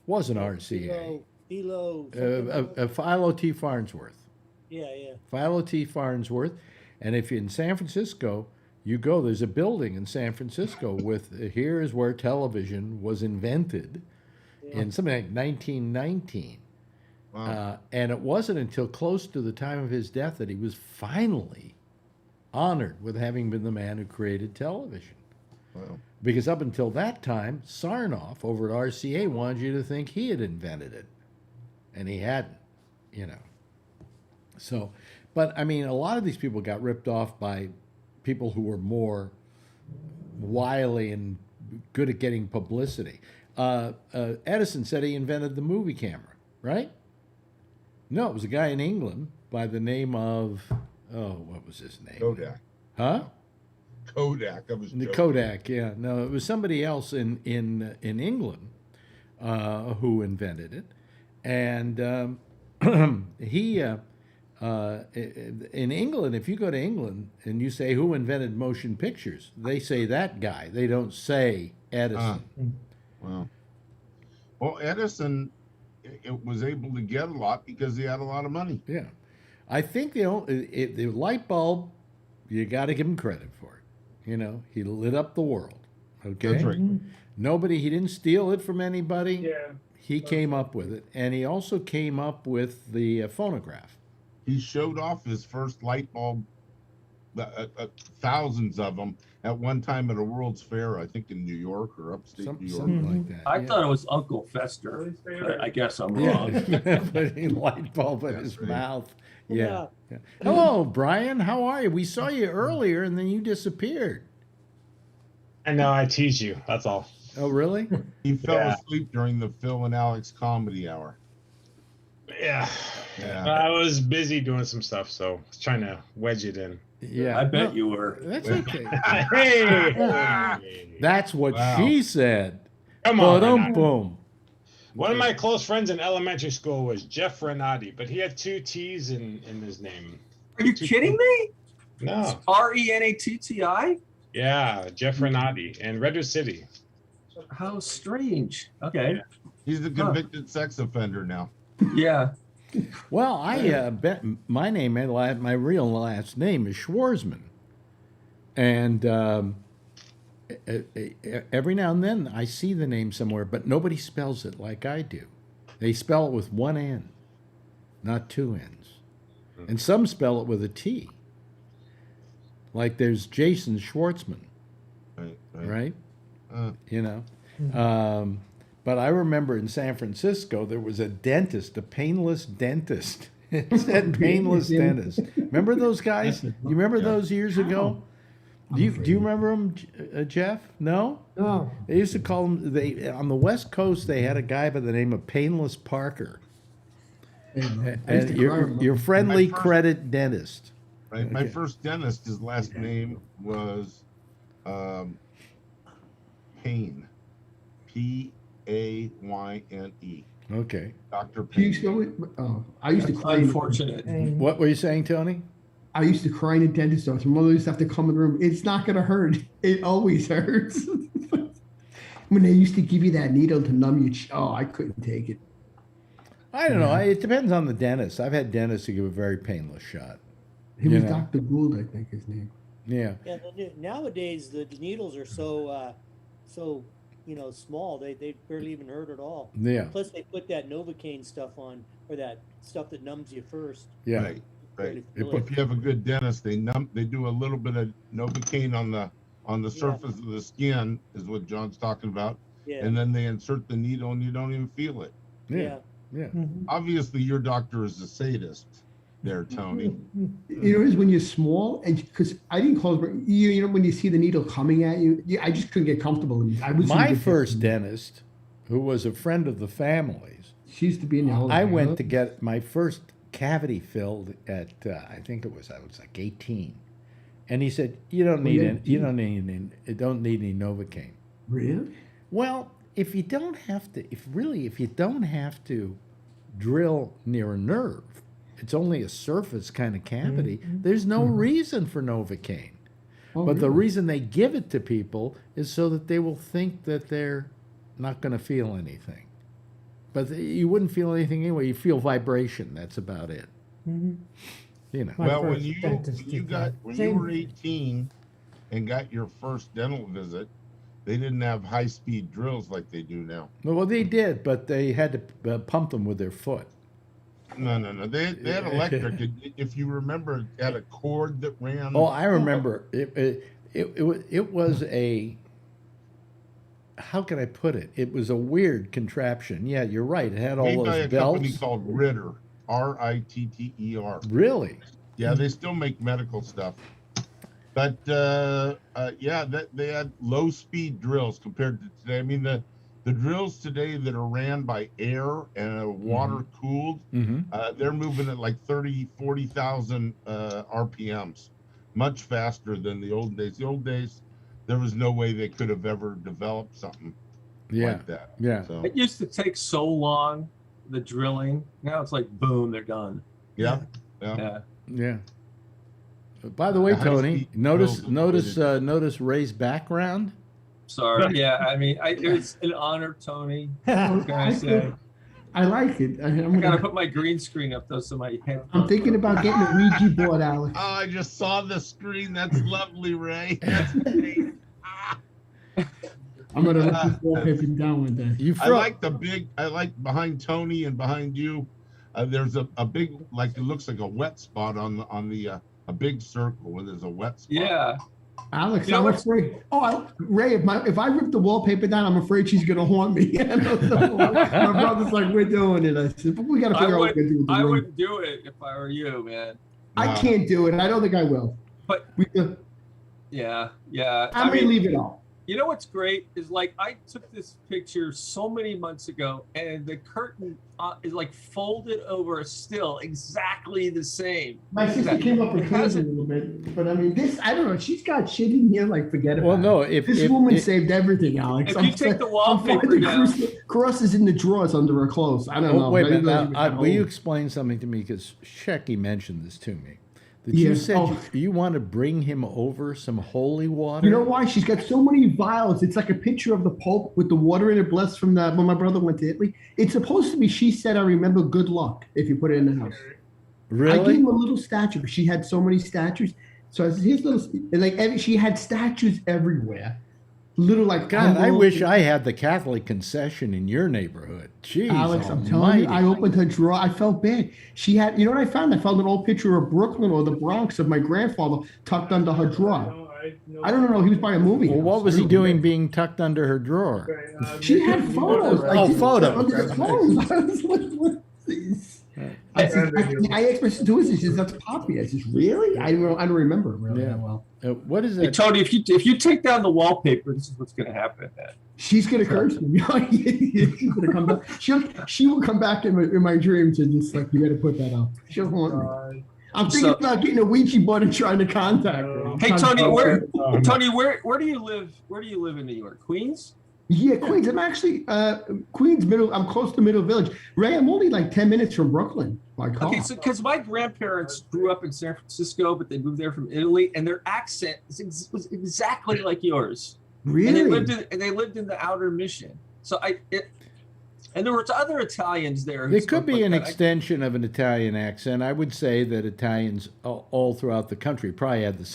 was an RCA. Philo T. Farnsworth. Yeah. Philo T. Farnsworth. And if you're in San Francisco, you go, there's a building in San Francisco with, here is where television was invented in something like 1919. Wow. And it wasn't until close to the time of his death that he was finally honored with having been the man who created television. Wow. Because up until that time, Sarnoff over at RCA wanted you to think he had invented it. And he hadn't, you know. So, but I mean, a lot of these people got ripped off by people who were more wily and good at getting publicity. Edison said he invented the movie camera, right? No, it was a guy in England by the name of, what was his name? Kodak. Huh? Kodak. I was The joking. Kodak, yeah. No, it was somebody else in England who invented it. And he, in England, if you go to England and you say, who invented motion pictures? They say that guy. They don't say Edison. Wow. Well, Edison it was able to get a lot because he had a lot of money. Yeah. I think the light bulb, you got to give him credit for it. You know, he lit up the world. Okay? That's right. He didn't steal it from anybody. Yeah. He came up with it. And he also came up with the phonograph. He showed off his first light bulb, thousands of them, at one time at a World's Fair, I think in New York or upstate New York. Something like that. I thought it was Uncle Fester. I guess I'm wrong. Putting light bulb in his mouth. Yeah. Yeah. Hello, Brian. How are you? We saw you earlier and then you disappeared. I know, I tease you. That's all. Oh, really? He fell asleep during the Phil and Alex comedy hour. Yeah. I was busy doing some stuff, so I was trying to wedge it in. Yeah. I bet you were. That's okay. Hey! That's what she said. Come on. Boom. One of my close friends in elementary school was Jeff Renati, but he had two T's in his name. Are you kidding me? No. Renatti? Yeah, Jeff Renati in Redwood City. How strange. Okay. Yeah. He's a convicted sex offender now. Yeah. Well, I bet my name, my real last name is Schwarzman. And every now and then I see the name somewhere, but nobody spells it like I do. They spell it with one N, not two N's. And some spell it with a T. Like there's Jason Schwartzman, right? You know? But I remember in San Francisco, there was a dentist, a painless dentist. It said painless dentist. Remember those guys? You remember those years ago? Do you remember them, Jeff? No? No. They used to call them, on the West Coast, they had a guy by the name of Painless Parker. And your friendly credit dentist. Right. Okay. My first dentist, his last name was Payne. Payne. Okay. Dr. Payne. I used to cry. Unfortunate. What were you saying, Tony? I used to cry in a dentist's office. My mother used to have to come in the room. It's not going to hurt. It always hurts. When they used to give you that needle to numb you, I couldn't take it. I don't know. It depends on the dentist. I've had dentists who give a very painless shot. He was Dr. Gould, I think his name. Yeah. Yeah. Nowadays, the needles are so small. They barely even hurt at all. Yeah. Plus, they put that Novocaine stuff on, or that stuff that numbs you first. Yeah. Right. Right. If you have a good dentist, they do a little bit of Novocaine on the surface of the skin, is what John's talking about. Yeah. And then they insert the needle and you don't even feel it. Yeah. Obviously, your doctor is a sadist there, Tony. You know, is when you're small, and because I didn't close, you know, when you see the needle coming at you, I just couldn't get comfortable. My first dentist, who was a friend of the family's, she used to be in the I went to get my first cavity filled at I think I was like 18, and he said, "You don't need any Novocaine." Really? Well, if you don't have to drill near a nerve, it's only a surface kind of cavity. There's no reason for Novocaine. But the reason they give it to people is so that they will think that they're not going to feel anything. But you wouldn't feel anything anyway. You feel vibration. That's about it. You know. Well, when you were 18 and got your first dental visit, they didn't have high-speed drills like they do now. Well, they did, but they had to pump them with their foot. No. They had electric. If you remember, it had a cord that ran. Oh, I remember. It was a. How can I put it? It was a weird contraption. Yeah, you're right. It had all those by a belts. company called Ritter, Ritter. Really? Yeah, they still make medical stuff. But yeah, they had low-speed drills compared to today. I mean, the drills today that are ran by air and water cooled, they're moving at like 40,000 RPMs, much faster than the old days. The old days, there was no way they could have ever developed something like that. Yeah. So, It used to take so long, the drilling. Now it's like boom, they're done. yeah. By the way, Tony, high-speed notice Ray's background. Sorry. Yeah, I mean, it's an honor, Tony. What can I say? I like it. I gotta put my green screen up though, so my head. I'm thinking about getting a Ouija board, Alex. Oh, I just saw the screen. That's lovely, Ray. That's great. I'm gonna let this wallpaper down one day. I like behind Tony and behind you. There's a big, like, it looks like a wet spot on the a big circle where there's a wet spot. Yeah. Alex, I'm afraid. Ray, if I rip the wallpaper down, I'm afraid she's gonna haunt me. My brother's like, we're doing it. I said, but we gotta figure out what we're gonna do with the I room. wouldn't do it if I were you, man. I can't do it. I don't think I will. But yeah. I'm gonna leave it all. You know what's great is, like, I took this picture so many months ago, and the curtain is like folded over still exactly the same. My sister came up with hers a little bit, but I mean, I don't know. She's got shit in here, like, forget about it. Well, no, this woman saved everything, Alex. If you take the wallpaper down, crosses in the drawers under her clothes. I don't know. Wait a minute. Will you explain something to me? Because Shecky mentioned this to me. That you said you want to bring him over some holy water. You know why? She's got so many vials. It's like a picture of the Pope with the water in it, blessed from when my brother went to Italy. It's supposed to be, she said, I remember good luck if you put it in the house. Really? I gave him a little statue. She had so many statues. So I said, here's little, like, she had statues everywhere. Little, like, God, I wish I had the Catholic concession in your neighborhood. Jeez, Alex, I'm telling you, I opened her drawer. I felt bad. She had, you know what I found? I found an old picture of Brooklyn or the Bronx of my grandfather tucked under her drawer. I don't know. He was by a movie. Well, what was he doing being tucked under her drawer? She had photos. Photos. Under the clothes. I was like, what is this? I asked my sister, who is this? She says, that's Poppy. I says, really? I don't remember really that well. What is that? Hey, Tony, if you take down the wallpaper, this is what's going to happen, man. She's going to curse me. She's going to come back. She will come back in my dreams and just like, you got to put that up. She'll haunt me. I'm thinking about getting a Ouija board and trying to contact her. Hey, Tony, where do you live? Where do you live in New York? Queens? Yeah, Queens. I'm actually Queens Middle. I'm close to Middle Village. Ray, I'm only like 10 minutes from Brooklyn by car. Okay, so because my grandparents grew up in San Francisco, but they moved there from Italy, and their accent was exactly like yours. Really? And they lived in the Outer Mission. So and there were other Italians there. There could be an extension of an Italian accent. I would say that Italians all throughout the country probably had a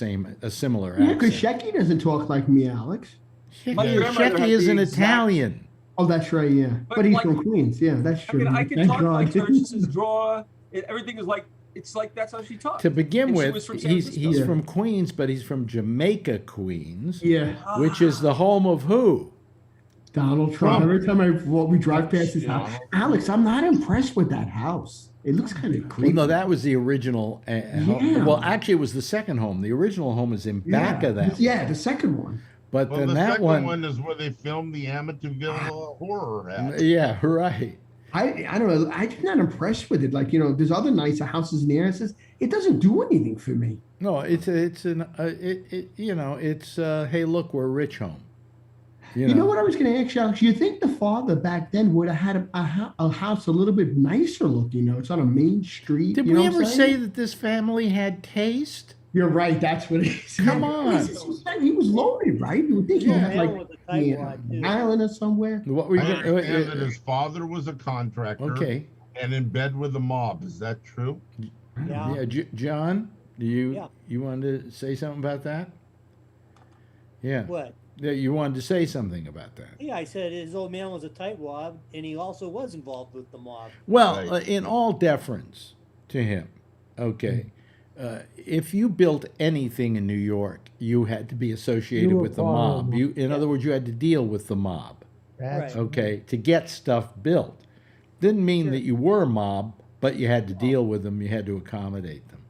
similar accent. Yeah, because Shecky doesn't talk like me, Alex. Shecky is an Italian. Oh, that's right, yeah. But he's from Queens. Yeah, that's true. I can talk like her. She says draw. Everything is like it's like that's how she talks. To begin And she with, was from San he's Francisco. from Queens, but he's from Jamaica, Queens. Yeah. Which is the home of who? Donald Trump. Every time we drive past his house, Alex, I'm not impressed with that house. It looks kind of creepy. Well, no, that was the original home. Well, actually, it was the second home. The original home is in back of that. Yeah, the second one. But Well, then the that second one, one is where they filmed the Amityville horror at. yeah, right. I don't know. I'm not impressed with it. Like, you know, there's other nicer houses in the area. It doesn't do anything for me. No, it's hey, look, we're a rich home. You know what I was going to ask you, Alex? You think the father back then would have had a house a little bit nicer looking? You know, it's on a main street. Did we ever say that this family had taste? You're right. That's what it is. Come on. He was loaded, right? You would think he had like an island or somewhere. What were you I going understand that his father was a contractor. Okay. And in bed with the mob. Is that true? Yeah. John, you wanted to say something about that? Yeah. What? Yeah, you wanted to say something about that. Yeah, I said his old man was a tightwad, and he also was involved with the mob. Well, in all deference to him, okay, if you built anything in New York, you had to be associated You were with the part of mob. them. In other words, you had to deal with the mob, That's okay, to get stuff built. Didn't mean that you were a mob, but you had to deal with them. You had to accommodate them.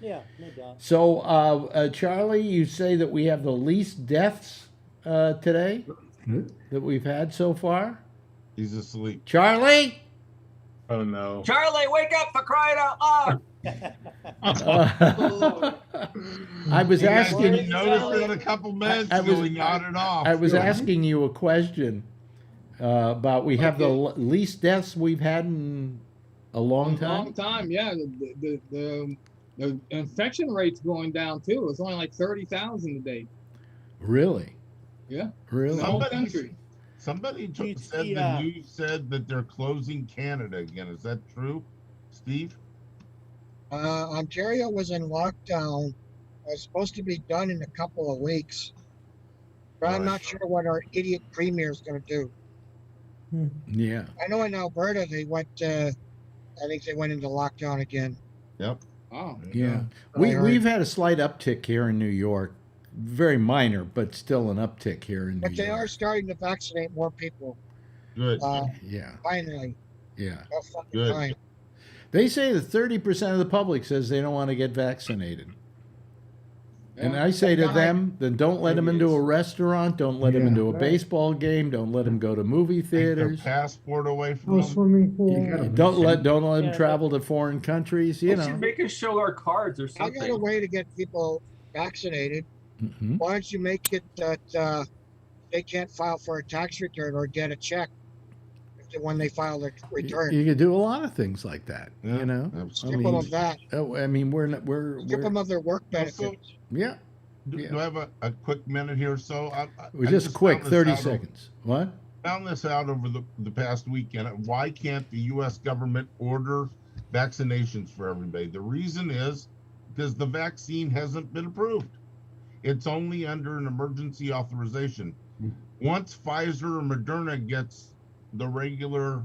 Yeah, no doubt. So, Charlie, you say that we have the least deaths today that we've had so far? He's asleep. Charlie? Oh no. Charlie, wake up for crying out loud! I was asking. You noticed in a couple minutes ago he nodded off. I was asking you a question about we have the least deaths we've had in a long time. Long time, yeah. The infection rate's going down too. It's only like 30,000 a day. Really? Yeah. Really? The whole country. Somebody said the news said that they're closing Canada again. Is that true, Steve? Ontario was in lockdown. It was supposed to be done in a couple of weeks. But I'm not sure what our idiot premier is going to do. Yeah. I know in Alberta they went. I think they went into lockdown again. Yep. Oh. Yeah. We've had a slight uptick here in New York. Very minor, but still an uptick here in New But they York. are starting to vaccinate more people. Good. Yeah. Finally. Yeah. About fucking Good. time. They say that 30% of the public says they don't want to get vaccinated. And I say to them, then don't let them into a restaurant, don't let them into a baseball game, don't let them go to movie theaters. Passport away from no them. swimming pool. Don't let them travel to foreign countries, you They know. should make us show our cards or I got a something. way to get people vaccinated. Mhm. Why don't you make it that they can't file for a tax return or get a check when they file their return? You could do a lot of things like that, you know. Strip them of that. I mean, we're Strip them of their work benefits. yeah. Do I have a quick minute here? So Just quick, found this 30 out seconds. What? Found this out over the past weekend. Why can't the U.S. government order vaccinations for everybody? The reason is because the vaccine hasn't been approved. It's only under an emergency authorization. Once Pfizer or Moderna gets the regular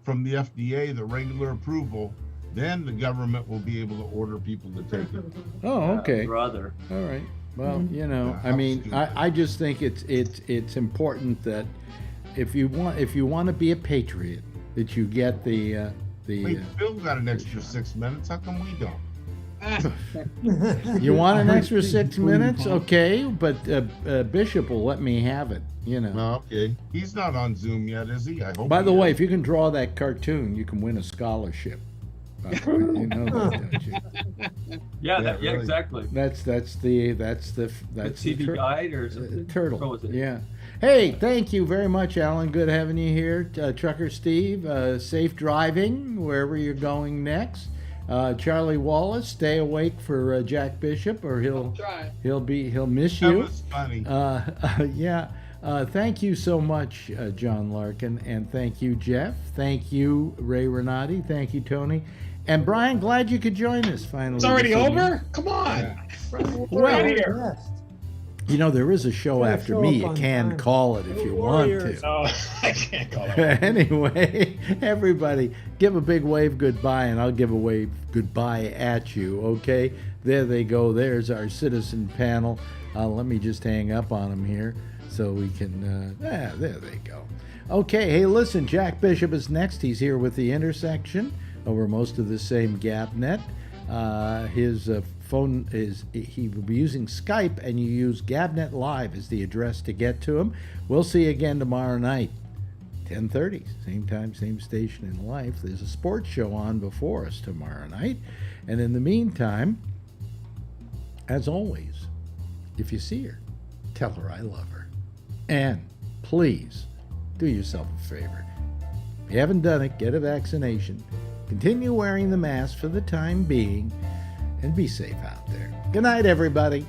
from the FDA, the regular approval, then the government will be able to order people to take it. Oh, okay. Brother. All right. Well, you know, I mean, I just think it's important that if you want to be a patriot, that you get the Wait, Phil got an extra 6 minutes. How come we don't? You want an extra 6 minutes? Okay, but Bishop will let me have it, you know. No, okay. He's not on Zoom yet, is he? I hope. By the he way, is. if you can draw that cartoon, you can win a scholarship. By the way. You know that, don't you? Yeah, exactly. That's the TV tur- guide or something? turtle. What was it? Yeah. Hey, thank you very much, Alan. Good having you here, Trucker Steve. Safe driving wherever you're going next. Charlie Wallace, stay awake for Jack Bishop, or he'll miss you. That was funny. Yeah. Thank you so much, John Larkin, and thank you, Jeff. Thank you, Ray Renati. Thank you, Tony. And Brian, glad you could join us finally. It's already this evening. over? Come on. We're Well, out of here. You know, there is a show Gotta after show me. up You on can time. call it if you want Warriors. to. Oh, I can't call that. Anyway, everybody, give a big wave goodbye, and I'll give a wave goodbye at you, okay? There they go. There's our citizen panel. Let me just hang up on them here so we can, there they go. Okay, hey, listen, Jack Bishop is next. He's here with The Intersection over most of the same GapNet. His phone is, he will be using Skype, and you use GabNet Live as the address to get to him. We'll see you again tomorrow night, 10:30, same time, same station in life. There's a sports show on before us tomorrow night. And in the meantime, as always, if you see her, tell her I love her. And please, do yourself a favor. If you haven't done it, get a vaccination. Continue wearing the mask for the time being, and be safe out there. Good night, everybody.